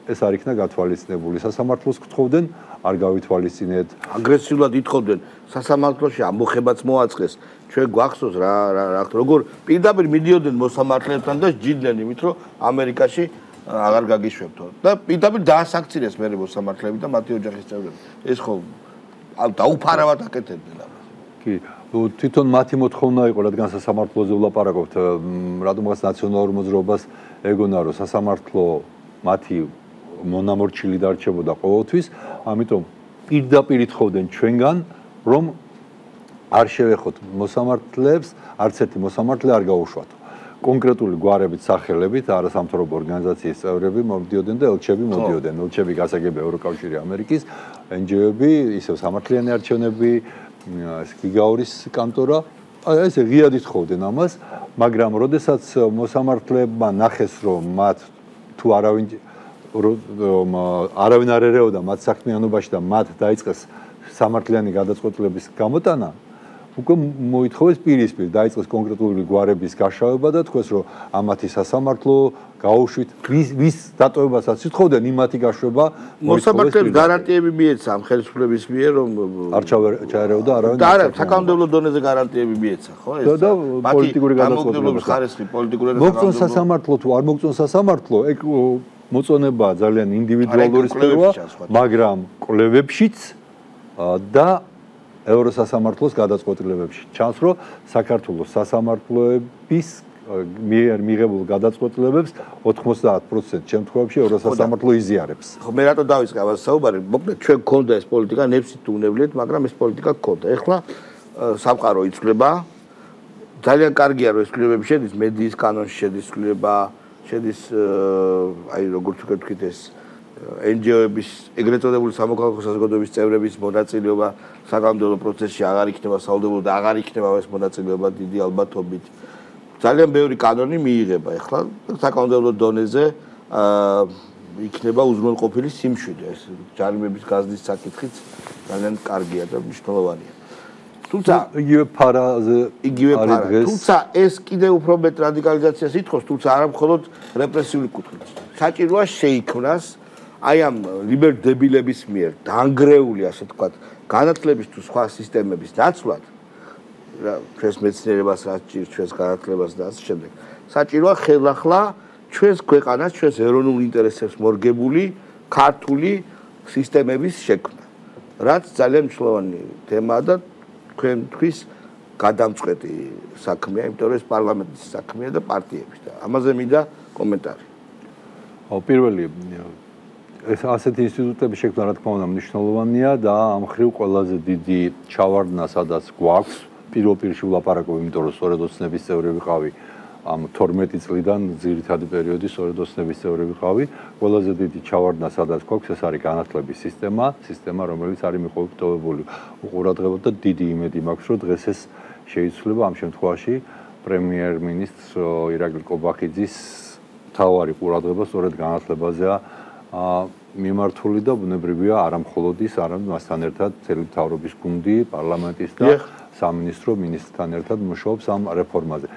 ეს არ იქნა გათვალისწინებული. სასამართლოს გთხოვდნენ არ გავითვალისწინეთ. აგრესიულად ითხოვდნენ სასამართლოში ამბოხებაც მოაწყეს. ჩვენ გვახსოვს რა როგორ პირდაპირ მიდიოდნენ მოსამართლეებთან და ჯიდნენ იმით რომ ამერიკაში აღარ გაგიშვებთო და პირდაპირ დაასანქციონეს მე მოსამართლეები და მათი ოჯახის წევრები. ეს ხო დაუფარავად აკეთებდნენ ამას. კი, თვითონ მათი მოთხოვნა იყო, რადგან სასამართლოზე ვლაპარაკობთ, რადგანაც ნაციონალურ მოძრაობას ეგონა რომ სასამართლო მათი მონამორჩილი დარჩებოდა ყოველთვის, ამიტომ პირდაპირ ითხოვდნენ ჩვენგან, რომ არ შევეხოთ მოსამართლეებს, არც ერთი მოსამართლე არ გაუშვათ. კონკრეტული გვარებით, სახელებით, არასამთავრობო ორგანიზაციის წევრები მოდიოდნენ და ელჩები მოდიოდნენ. ელჩები გასაგები ევროკავშირი, ამერიკის, NGO-ები, ისევ სამართლიანი არჩევნები, ეს გიგაურის კანტორა, ესე ღიად ითხოვდნენ ამას, მაგრამ როდესაც მოსამართლეებმა ნახეს, რომ მათ თუ არავინ არ ერეოდა მათ საქმიანობაში და მათ დაიწყეს სამართლიანი გადაწყვეტილების გამოტანა, უკვე მოითხოვეს პირისპირ დაიწყეს კონკრეტული გვარების გაშავება და თქვეს რომ ამათი სასამართლო გაუშვით ვის დატოვებასაც ითხოვდნენ იმათი გაშვება მოსამართლეებს გარანტიები მიეცა ამ ხელისუფლების მიერ რომ არ ჩაერეოდა არავინ და არა საკანონმდებლო დონეზე გარანტიები მიეცა ხო ეს და პოლიტიკური გადაწყვეტილების ხარისხი პოლიტიკური მოგწონს სასამართლო თუ არ მოგწონს სასამართლო ეგ მოწონებაა ძალიან ინდივიდუალური სფეროა მაგრამ კვლევებშიც და ევროსასამართლოს გადაწყვეტილებებში ჩანს რომ საქართველოს სასამართლოების მიერ მიღებულ გადაწყვეტილებებს 90% შემთხვევებში ევროსასამართლო იზიარებს. ხო მე რატო დავიწყე ამას საუბარი? მოკლედ ჩვენ გქონდა ეს პოლიტიკა ნებსით უნებლიეთ, მაგრამ ეს პოლიტიკა გქონდა. ეხლა სამყარო იცვლება. ძალიან კარგია რომ ეს ცვლილებები შედის მედიის კანონში შედის ცვლილება, შედის აი როგორც ვთქვით ეს NGO-ების ეგრეთ წოდებული სამოქალაქო საზოგადოების წევრების მონაწილეობა საკანონმდებლო პროცესში აღარ იქნება სავალდებულო და აღარ იქნება ეს მონაწილეობა დიდი ალბათობით. ძალიან ბევრი კანონი მიიღება ახლა საკანონმდებლო დონეზე იქნება უზრუნველყოფილი სიმშვიდე ეს ჯარიმების გაზრდის საკითხიც ძალიან კარგია და მნიშვნელოვანია. თუმცა იგივე ფარაზე არის დღეს. თუმცა ეს კიდევ უფრო მეტ რადიკალიზაციას ითხოვს, თუმცა არა მხოლოდ რეპრესიული კუთხით. საჭიროა შეიქმნას აი ამ ლიბერდებილების მიერ დაანგრეული ასე თქვათ განათლების თუ სხვა სისტემების დაცვლად ჩვენს მეცნიერებას რაც ჭირს ჩვენს განათლებას და ასე შემდეგ საჭიროა ხელახლა ჩვენს ქვეყანას, ჩვენს ეროვნულ ინტერესებს მორგებული ქართული სისტემების შექმნა. რაც ძალიან მნიშვნელოვანი თემაა და თქვენთვის გადამწყვეტი საქმეა, იმიტომ რომ ეს პარლამენტის საქმეა და პარტიების და ამაზე მინდა კომენტარი. პირველი ეს ასეთი ინსტიტუტების შექმნა რა თქმა უნდა მნიშვნელოვანია და ამ ხრივ ყველაზე დიდი ჩავარდნა სადაც გვაქვს პირველ-პირველში ვლაპარაკობ, იმიტომ რომ სწორედ ოცნების წევრი ვიყავი ამ 12 წლიდან ძირითადი პერიოდი სწორედ ოცნების წევრი ვიყავი. ყველაზე დიდი ჩავარდნა სადაც გვაქვს ეს არის განათლების სისტემა, რომელიც არის მიყოლებული უყურადღებოდ და დიდი იმედი მაქვს, რომ დღეს ეს შეიცვლება ამ შემთხვევაში პრემიერ-მინისტრ ირაკლი კობახიძის თავარი ყურადღება სწორედ განათლებაზეა მიმართული და ბუნებრივია არამხოლოდ ის, არამედ მასთან ერთად მთელი მთავრობის გუნდი, პარლამენტის და სამინისტრო მინისტრთან ერთად მუშაობს ამ რეფორმაზე.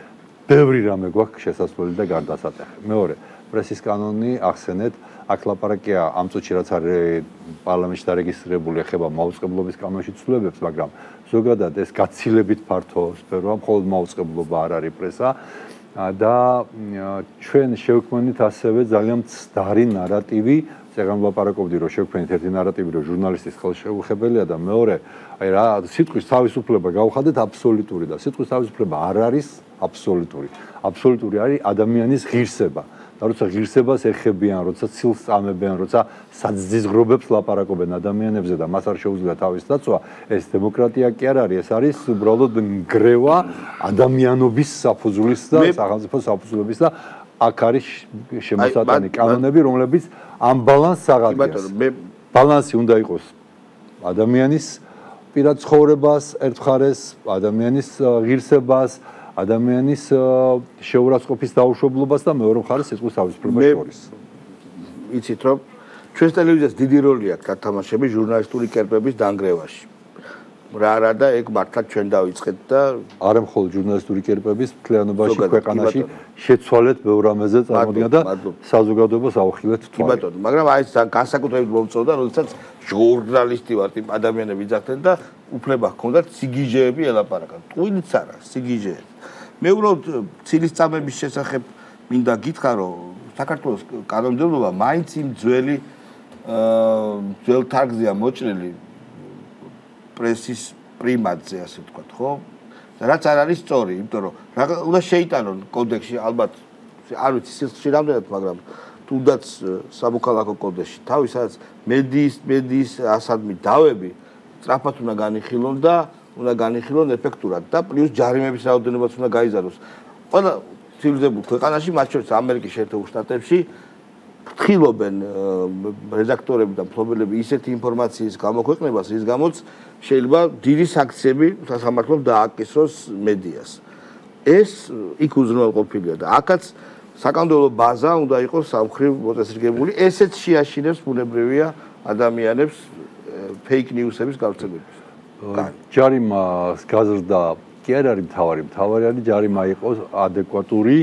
ბევრი რამე გვაქვს შესასვლელი და გარდასატეხი. მეორე, პრესის კანონი ახსენეთ, აქ ლაპარაკია ამ წუთში რაც არის პარლამენტში დარეგისტრირებული ეხება მაუწყებლობის კანონში ცვლილებებს, მაგრამ ზოგადად ეს გაცილებით ფართო სფეროა, მხოლოდ მაუწყებლობა არ არის პრესა. და ჩვენ შევქმნით ასევე ძალიან მცდარი ნარატივი, წეგან ვლაპარაკობდი რომ შევქმნით ერთი ნარატივი, რომ ჟურნალისტის ხელშეუხებელია და მეორე, აი რა სიტყვის თავისუფლება გავხადეთ აბსოლუტური და სიტყვის თავისუფლება არ არის აბსოლუტური. აბსოლუტური არის ადამიანის ღირსება. და როცა ღირსებას ეხებიან, როცა ცილს წამებიან, როცა საძიძღრობებს ლაპარაკობენ ადამიანებზე და მას არ შეუძლია თავის დაცვა, ეს დემოკრატია კი არ არის, ეს არის უბრალოდ ნგრევა ადამიანობის საფუძვლის და სახელმწიფო საფუძვლების და აქ არის შემოსატანი კანონები, რომლებიც ამ ბალანსს აღადგენს. ბალანსი უნდა იყოს ადამიანის პირად ცხოვრებას, ერთ მხარეს, ადამიანის ღირსებას, ადამიანის შეურაცხყოფის დაუშვებლობას და მეორე მხარეს სიტყვის თავისუფლებას შორის. იცით რომ ჩვენს ტელევიზიას დიდი როლი აქვს გათამაშები ჟურნალისტური კერპების დანგრევაში. რა არა და ეგ მართლა ჩვენ დავიწყეთ და არა მხოლოდ ჟურნალისტური კერპების მთლიანობაში ქვეყანაში შეცვალეთ ბევრ რამეზე წარმოდგა და საზოგადოებას ავხილეთ თვალი. კი ბატონო, მაგრამ აი ეს განსაკუთრებით მომწონდა, როდესაც ჟურნალისტი ვართ იმ ადამიანები იძახდნენ და უფლება ჰქონდათ სიგიჟეები ელაპარაკან. ტყუილიც არა, სიგიჟეები. მე უბრალოდ ცილის წამების შესახებ მინდა გითხრა, რომ საქართველოს კანონმდებლობა მაინც იმ ძველ თარგზეა მოჭრილი პრესის პრიმატზე, ასე ვთქვათ, ხო? და რაც არ არის სწორი, იმიტომ რომ უნდა შეიტანონ კოდექსში, ალბათ არ ვიცი სიცხში რამდენად, მაგრამ თუნდაც სამოქალაქო კოდექსში თავი სადაც მედიის ასადმი დავები სწრაფად უნდა განიხილონ და უნდა განიხილონ ეფექტურად და პლუს ჯარიმების რაოდენობაც უნდა გაიზარდოს. ყველა ცივილიზებულ ქვეყანაში, მათ შორის ამერიკის შეერთებულ შტატებში ფრთხილობენ რედაქტორები და მფლობელები ისეთი ინფორმაციის გამოქვეყნებას, რის გამოც შეიძლება დიდი სანქციები სასამართლომ დააკისროს მედიას. ეს იქ უზრუნველყოფილია და აქაც საკანონმდებლო ბაზა უნდა იყოს სამხრივ მოწესრიგებული. ესეც შეაშინებს ბუნებრივია ადამიანებს ფეიქ ნიუსების გავრცელებას. ჯარიმას გაზრდა კი არ არის მთავარი არის ჯარიმა იყოს ადეკვატური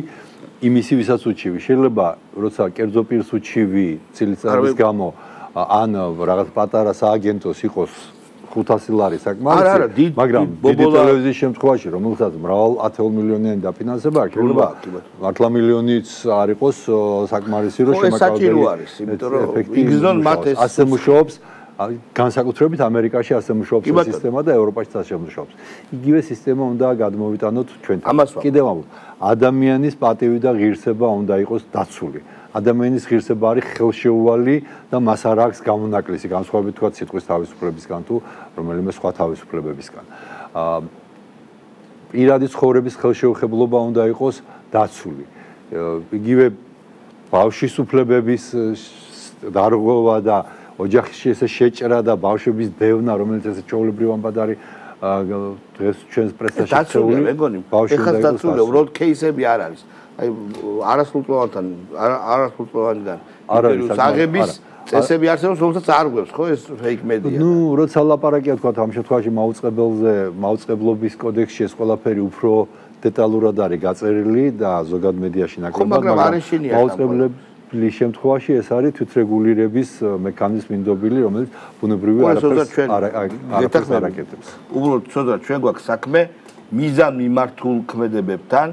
იმისი ვისაც უჩივი. შეიძლება როცა კერძო პირს უჩივი წილიწადების გამო ან რაღაც პატარა სააგენტოს იყოს 500 ლარი საკმარისი, მაგრამ დიდი ტელევიზიის შემთხვევაში, რომელსაც მრავალ 10 მილიონიანი დაფინანსება აქვს, შეიძლება მართლა მილიონიც არ იყოს საკმარისი, რომ შემაკავებელი იგზნონ მათ ეს ასე მუშაობს. განსაკუთრებით ამერიკაში ასე მუშაობს სისტემა და ევროპაშიც ასე მუშაობს. იგივე სისტემა უნდა გადმოვიტანოთ ჩვენთან. კიდევ ამბობ, ადამიანის პატივი და ღირსება უნდა იყოს დაცული. ადამიანის ღირსება არის ხელშეუვალი და მას არ აქვს გამონაკლისი, განსხვავებით თქვა სიტყვის თავისუფლებისგან თუ რომელიმე სხვა თავისუფლებებისგან. პირადი ცხოვრების ხელშეუხებლობა უნდა იყოს დაცული. იგივე ბავშვის უფლებების დარღვევა და ოჯახში ესე შეჭრა და ბავშვების დევნა, რომელიც ესე ჩვეულებრივ ამბად არის დღეს ჩვენს პრესაში დაცული, მეგონი. ეხლა დაცული, უბრალოდ кейსები არ არის. აი არასრულწლოვანიდან ინტერვიუს აღების წესები არსებობს, რომელსაც არ გვევს, ხო, ეს ფეიქ მედია. ნუ, როცა ლაპარაკია თქვა ამ შემთხვევაში მაუწყებლობის კოდექსში ეს ყველაფერი უფრო დეტალურად არის გაწერილი და ზოგად მედიაში ნაკლებად, მაგრამ მაუწყებლობის შემთხვევაში ეს არის თვითრეგულირების მექანიზმი ინდობილი, რომელიც ბუნებრივია არაფერს არ აკეთებს. უბრალოდ ცოტა ჩვენ გვაქვს საქმე მიზან მიმართულ ქმედებებთან,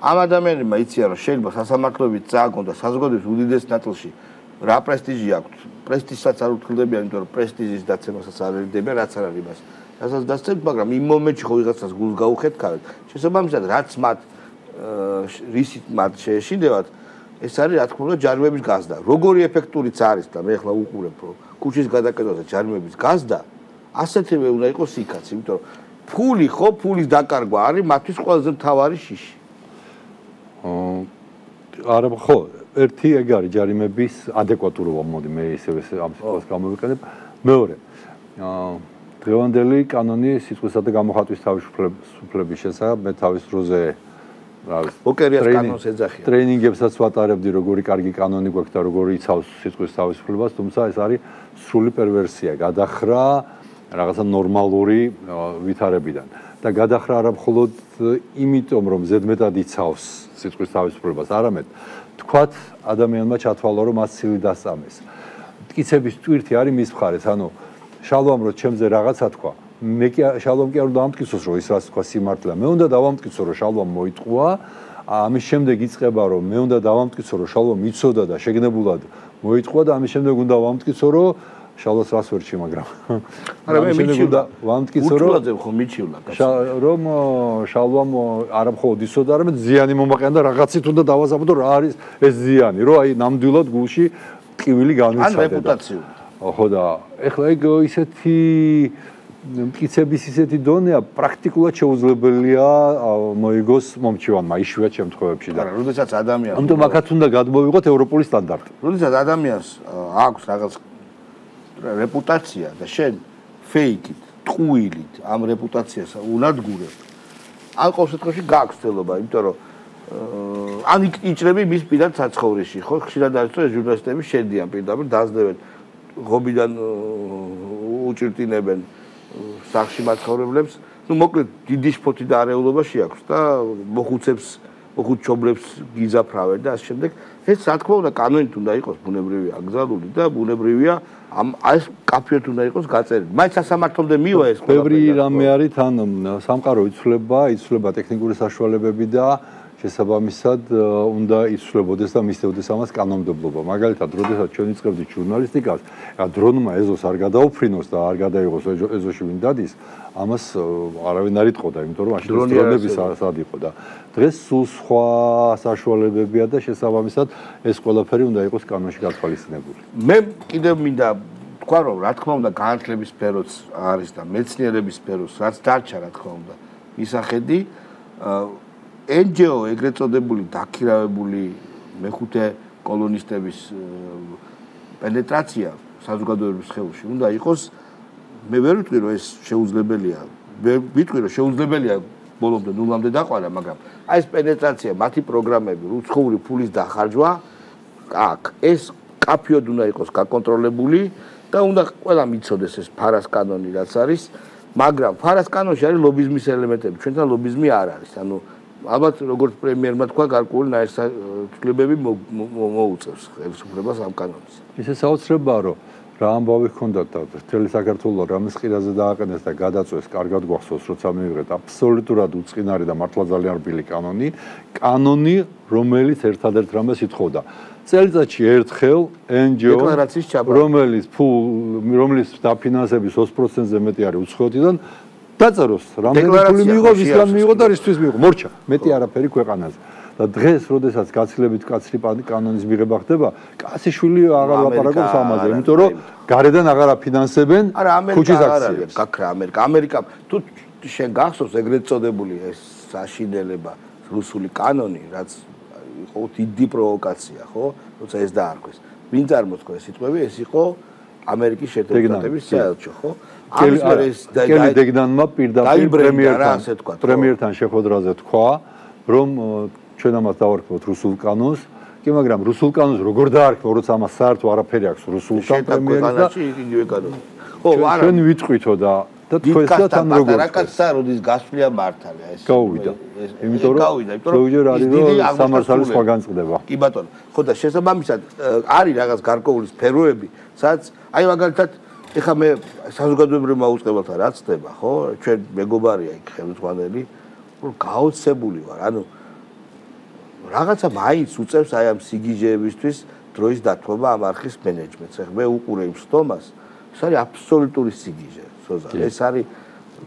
ამ ადამიანებმა იციან რომ შეიძლება სასამართლოებით წააგონ და საზოგადოების უდიდეს ნაწილში რა პრესტიჟი აქვს. პრესტიჟსაც არ უთხრდებიან, იმიტომ რომ პრესტიჟის დაცემასაც არ ერიდებიან, რაც არ არის იმას. რასაც დასწრებთ, მაგრამ იმ მომენტში ხო ვიღაცას გულს გაუხეთქარეთ. შესაბამისად, რაც მათ რისით მათ შეეშინდევათ, ეს არის რა თქმა უნდა ჯარიმების გაზრდა. როგორი ეფექტურიც არის და მე ახლა უყურებ რომ ქუჩის გადაკეთებაზე ჯარიმების გაზრდა, ასეთივე უნდა იყოს იქაც, იმიტომ რომ ფული ხო, ფულის დაკარგვა არის მათთვის ყველაზე მთავარი შიში. არა ხო, ერთი ეგ არის ჯარიმების ადეკვატურობა, მოდი მე ისევ ამ სიტყვას გამოვიყენებ. მეორე, დღევანდელი კანონი სიტყვისა და გამოხატვის თავისუფლების შესახებ მე თავის დროზე ოკერიას კანონს ეძახიან. ტრეინინგებსაც ვატარებდი, როგორი კარგი კანონი გვაქვს და როგორი იცავს სიტყვის თავისუფლებას, თუმცა ეს არის სრული პერვერსია, გადახრა რაღაცა ნორმალური ვითარებიდან. და გადახრა არა მხოლოდ იმიტომ, რომ ზედმეტად იცავს სიტყვის თავისუფლებას, არამედ თქვათ ადამიანმა ჩათვალა, რომ მას ცილი დასწამეს. მტკიცების ტვირთი არის მის მხარეს, ანუ შალვამ რო ჩემზე რაღაცა თქვა, მე კი შალვამ კი არ უნდა ამტკიცოს, რომ ის რაც თქვა სიმართლეა. მე უნდა დავამტკიცო, რომ შალვამ მოიტყვა, ამის შემდეგ იწყება, რომ მე უნდა დავამტკიცო, რომ შალვამ იცოდა და შეგნებულად მოიტყვა და ამის შემდეგ უნდა დავამტკიცო, რომ შალვას რას ვერჩი, მაგრამ არა მე მიჩივდა ვამტკიცო, რომ რომ შალვამ არა მხოლოდ იცოდა, არამედ ზიანი მომაყენა და რაღაცით უნდა დავაზაბადო რა არის ეს ზიანი, რომ აი ნამდვილად გულში ტკივილი განვიცადე. ან რეპუტაციული. ხო და ეხლა ეგ ისეთი მტკიცების ისეთი დონეა, პრაქტიკულად შეუძლებელია მოიგოს მომჩივანმა იშვიათ შემთხვევებში და როდესაც ადამიანს ამიტომ აქაც უნდა გადმოვიღოთ ევროპული სტანდარტი. როდესაც ადამიანს აქვს რაღაც რეპუტაცია და შენ ფეიკით, ტყუილით ამ რეპუტაციას უნადგურებ. ან ყოველ შემთხვევაში გაქვს ცდილობა, იმიტომ რომ ან იჭრები მის პირად საცხოვრისში, ხო? ხშირად არის რომ ჟურნალისტები შედიან პირდაპირ დაძლებენ ღობიდან უჭირტინებენ სახში მაცხოვრებლებს. ნუ მოკლედ დიდი შფოთი და არეულობაში აქვს და მოხუცებს გიზაფრავენ და ასე შემდეგ. ეს რა თქმა უნდა კანონით უნდა იყოს ბუნებრივია აკრძალული და ბუნებრივია ეს კაფეოთ უნდა იყოს გაწერილი. მაინც სასამართლომდე მივა ეს ბევრი რამე არის თან სამყარო იცვლება ტექნიკური საშუალებები და შესაბამისად უნდა იცვლებოდეს და მისდევდეს ამას კანონმდებლობა. მაგალითად, როდესაც ჩვენ ვიწყებდით ჟურნალისტიკას, დრონმა ეზოს არ გადაუფრინოს და არ გადაიღოს ეზოში ვინ დადის, ამას არავინ არ იტყოდა, იმიტომ რომ მაშინ დრონები სად იყო და დღეს სულ სხვა საშუალებებია და შესაბამისად ეს ყველაფერი უნდა იყოს კანონში გათვალისწინებული. მე კიდევ მინდა თქვა რომ რა თქმა უნდა განათლების სფეროც არის და მეცნიერების სფეროს რაც დარჩა რა თქმა უნდა მისახედი NGO ეგრეთ წოდებული დაქირავებული მეხუთე კოლონისტების პენეტრაცია საზოგადოების სხეულში უნდა იყოს მე ვერ ვიტყვი რომ ეს შეუძლებელია ვიტყვი რომ შეუძლებელია ბოლომდე ნულამდე დაყვანა მაგრამ აი ეს პენეტრაცია მათი პროგრამები უცხოური ფულის დახარჯვა აქ ეს კაფეოდ უნდა იყოს გაკონტროლებული და უნდა ყველა მიცოდეს ეს ფარას კანონი რაც არის მაგრამ ფარას კანონში არის ლობიზმის ელემენტები ჩვენთან ლობიზმი არ არის ანუ ალბათ როგორც პრემიერმა თქვა გარკვეული ნაირსაჭიროებები მოუწევს ხელისუფლებას ამ კანონს. ისე საოცრებაა რომ რა ამბავი ჰქონდათ და მთელი საქართველოს რამის ყირაზე დააყენეს და გადაწვეს, კარგად გვახსოვს, როცა მივიღეთ აბსოლუტურად უწყინარი და მართლა ძალიან რბილი კანონი, რომელიც ერთადერთ რამეს ითხოვდა. წელიწადში ერთხელ NGO რომელიც დაფინანსების 20%-ზე მეტი არის უცხოეთიდან დაწეროს, რამდენი ფული მიიღო, ვისგან მიიღო და რისთვის მიიღო. მორჩა, მეტი არაფერი ქვეყანაზე. და დღეს, როდესაც გაცილებით კაცრი კანონის მიღება ხდება, კაციშვილი აღარ ლაპარაკობს ამაზე, იმიტომ რომ გარედან აღარ აფინანსებენ ქუჩის აქციებს. გაქრა ამერიკა. თუ შენ გახსოვს ეგრეთ წოდებული ეს საშინელება, რუსული კანონი, რაც იყო დიდი პროვოკაცია, ხო? როცა ეს დაარქვეს. ვინ წარმოთქვა ეს სიტყვები? ეს იყო ამერიკის შეერთებული შტატების საელჩო, ხო? კელი დეგნანმა პირდაპირ პრემიერთან შეხვედრაზე თქვა, რომ ჩვენ ამას დავარქმევთ რუსულ კანონს, კი მაგრამ რუსულ კანონს როგორ დაარქმევ, როცა ამას საერთო არაფერი აქვს რუსულთან პრემიერს და იგივე კანონი. ხო, არა. ჩვენ ვიტყვითო და თქვენს და თან როგორ რაკაცსა როდის გასვლია მართალია ეს. გავუვიდა. იმიტომ რომ ზოგჯერ არის რომ სამართალი სხვა განწყდება. კი ბატონო. ხო და შესაბამისად არის რაღაც გარკვეული სფეროები, სადაც აი მაგალითად ეხლა მე საზოგადოებრივმა უწყებელთან რაც ხდება, ხო? ჩვენ მეგობარია იქ ხელმძღვანელი, რომ გაოცებული ვარ. ანუ რაღაცა მაინც უწევს აი ამ სიგიჟეებისთვის დროის დათმობა ამ არხის მენეჯმენტს. ეხლა მე უყურე იმ სტომას, ეს არის აბსოლუტური სიგიჟე, სოზა. ეს არის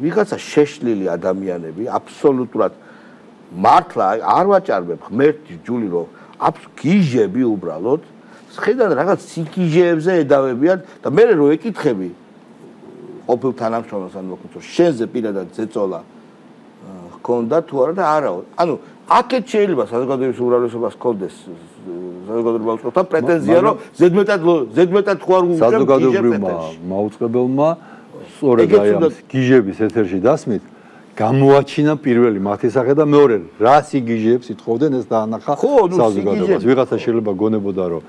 ვიღაცა შეშლილი ადამიანები, აბსოლუტურად მართლა არ ვაჭარბებ ღმერთი ჯული რომ გიჟები უბრალოდ ხედავ რაღაც სიგიჟეებზე ედავებიან და მე რო ეკითხები ყოფილ თანამშრომელს ან მოკლედ შენზე პირადად ზეწოლა ჰქონდა თუ არა და არაო. ანუ აქეთ შეიძლება საზოგადოების უმრავლესობას ჰქონდეს საზოგადოება უწყობდა პრეტენზია რომ ზედმეტად ხო არ უწევს საზოგადოებრივმა მაუწყებელმა სწორედ აი ამ გიჟების ეთერში დასმით გამოაჩინა პირველი მათი სახე და მეორე რა სიგიჟეებს ითხოვდნენ ეს დაანახა საზოგადოებას. ვიღაცა შეიძლება გონებოდა რომ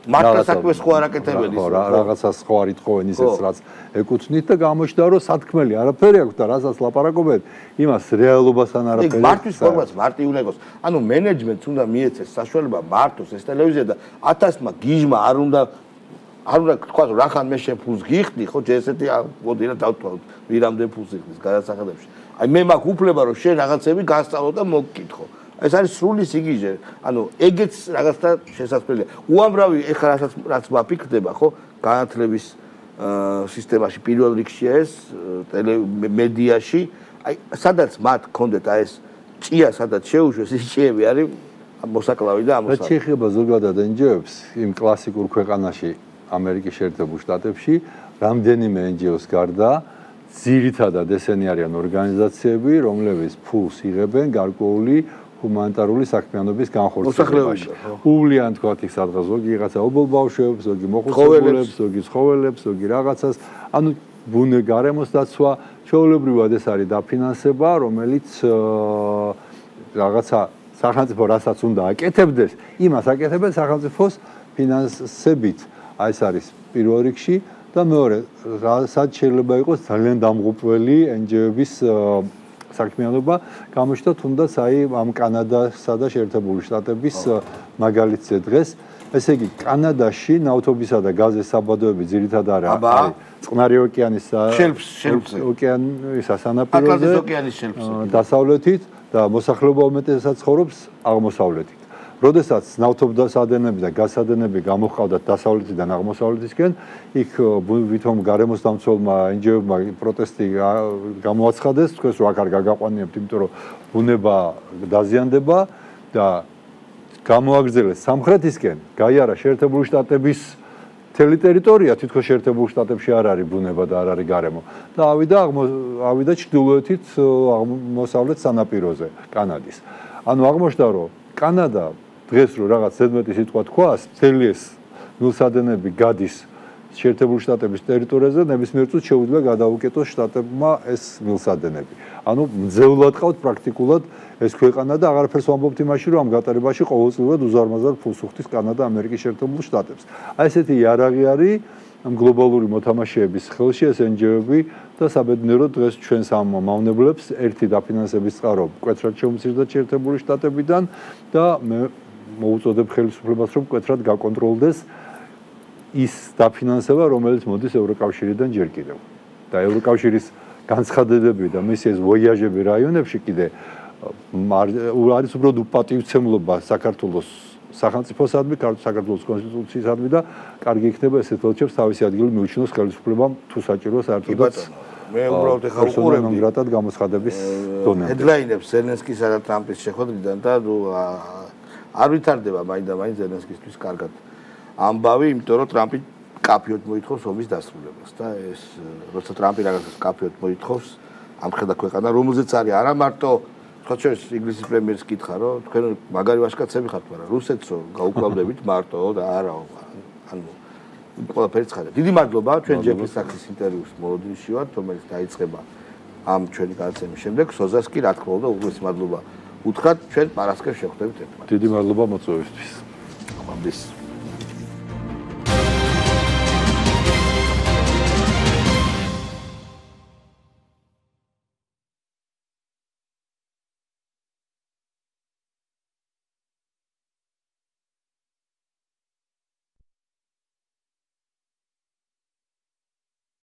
მართლა საქმეს ხო არ აკეთებენ ის რაღაცას ხო არ ითხოვენ ისეც რაც ეკუთვნით და გამოჩნდა რომ სათქმელი არაფერი აქვს და რასაც ლაპარაკობენ იმას რეალობასთან არაფერი აქვს. მართვის ფორმაც მარტი უნდა იყოს. ანუ მენეჯმენტს უნდა მიეცეს საშუალება მართოს ეს ტელევიზია და 1000-მა გიჟმა არ უნდა თქვა რომ რახან მე შენ ფულს გიხდი ხო ჯერ ესეთი მოდი რა დავთვალოთ ვირამდე ფულს იხდის გადასახადებში. აი მე მაქვს უფლება რომ შენ რაღაცები გასწავლო და მოგკითხო. ეს არის სრული სიგიჟე. ანუ ეგეც რაღაცა შესაძლებელია. უამრავი ეხლა რაც მაფიქრდება ხო განათლების სისტემაში პირველ რიგშია ეს ტელემედიაში. აი სადაც მათ კონდეთ აი ეს ჭია სადაც შეუშვეს ის ჭიები არის მოსაკლავი და ამოსავალი. რაც შეეხება ზოგადად NGO-ებს იმ კლასიკურ ქვეყანაში ამერიკის შეერთებულ შტატებში რამდენიმე NGO-ს გარდა ძირითადად ესენი არიან ორგანიზაციები, რომლებიც ფულს იღებენ გარკვეული ჰუმანიტარული საქმიანობის განხორციელებაში. უვლიან თქვათ იქ სადღაც ზოგი რაღაცა ობოლ ბავშვებს, ზოგი მოხუცებულებს, ზოგი ცხოველებს, ზოგი რაღაცას. ანუ ბუნე გარემოს დაცვა, ჩვეულებრივად ეს არის დაფინანსება, რომელიც რაღაცა სახელმწიფო რასაც უნდა აკეთებდეს, იმას აკეთებენ სახელმწიფოს ფინანსებით. აი ეს არის პირველ რიგში და მეორე, რასაც შეიძლება იყოს ძალიან დამღუპველი NGO-ების საქმიანობა, გამოჩნდა თუნდაც აი ამ კანადასა და შეერთებული შტატების მაგალითზე დღეს. ესე იგი, კანადაში ნავთობისა და გაზის საბადოები ძირითადად არის წყნარი ოკეანის ოკეანის სანაპიროზე, დასავლეთით და მოსახლეობა უმეტესად ცხოვრობს აღმოსავლეთით. როდესაც ნავთობსადენები და გაზსადენები გამოჰყავდათ დასავლეთიდან აღმოსავლეთისკენ, იქ ვითომ გარემოს დამცველმა NGO-მა პროტესტი გამოაცხადეს, თქვენს რომ აქ არ გაგაყვანიებთ, იმიტომ რომ ბუნება დაზიანდება და გამოაგრძელეს სამხრეთისკენ, გაიარა შეერთებული შტატების მთელი ტერიტორია, თითქოს შეერთებულ შტატებში არ არის ბუნება და არ არის გარემო და ავიდა ჩრდილოეთით აღმოსავლეთ სანაპიროზე კანადის. ანუ აღმოჩნდა რომ კანადა დღეს რო რაღაც ზედმეტი სიტყვა თქვას, მთელი ეს მილსადენები გადის შეერთებული შტატების ტერიტორიაზე, ნებისმიერ წუთს შეუძლია გადაუკეტოს შტატებმა ეს მილსადენები. ანუ მძევლად ყავთ პრაქტიკულად ეს ქვეყანა და აღარაფერს ვამბობთ იმაში, რომ ამ გატარებაში ყოველწლიურად უზარმაზარ ფულს უხდის კანადა ამერიკის შეერთებულ შტატებს. აი ესეთი იარაღი არის ამ გლობალური მოთამაშეების ხელში ეს NGO-ები და საბედნიეროდ დღეს ჩვენს ამ მავნებლებს ერთი დაფინანსების წყარო მკვეთრად შეუმცირდა შეერთებული შტატებიდან და მე მოუწოდებ ხელისუფლებას რომ მკვეთრად გაკონტროლდეს ის დაფინანსება რომელიც მოდის ევროკავშირიდან ჯერ კიდევ და ევროკავშირის განცხადებები და მისი ეს ვოიაჟები რაიონებში კიდე არის უბრალოდ უპატივცემლობა საქართველოს სახელმწიფოსადმი, საქართველოს კონსტიტუციისადმი და კარგი იქნება ესეთ ელჩებს თავისი ადგილი მიუჩინოს ხელისუფლებამ თუ საჭიროა საერთოდაც მე უბრალოდ ეხა უყურებდი რატად გამოცხადების დონემდე. ჰედლაინებს ზელენსკისა და ტრამპის შეხვედრიდან და არ ვითარდება მაინდა-მაინც ზელენსკისთვის კარგად ამბავი, იმიტომ რომ ტრამპი კაფიოდ მოითხოვს ომის დასრულებას და ეს როცა ტრამპი რაღაცას კაფიოდ მოითხოვს ამხედა ქვეყანა, რომელზეც არის არა მარტო ხო შეიძლება ინგლისის პრემიერს კითხა რომ თქვენ მაგარი ვაჟკაცები ხართ, მაგრამ რუსეთს რო გაუკლავდებით მარტო და არაო. ანუ ყველაფერი ცხადია. დიდი მადლობა ჩვენ ჯეფრის საქმის ინტერვიუს მოლოდინში ვართ, რომელიც დაიწყება ამ ჩვენი განაცემის შემდეგ. სოზას კი რა თქმა უნდა უგულეს მადლობა უთხრათ, ჩვენ პარასკევს შევხვდებით ერთმანეთს. დიდი მადლობა მოწვევისთვის. ყვამდის.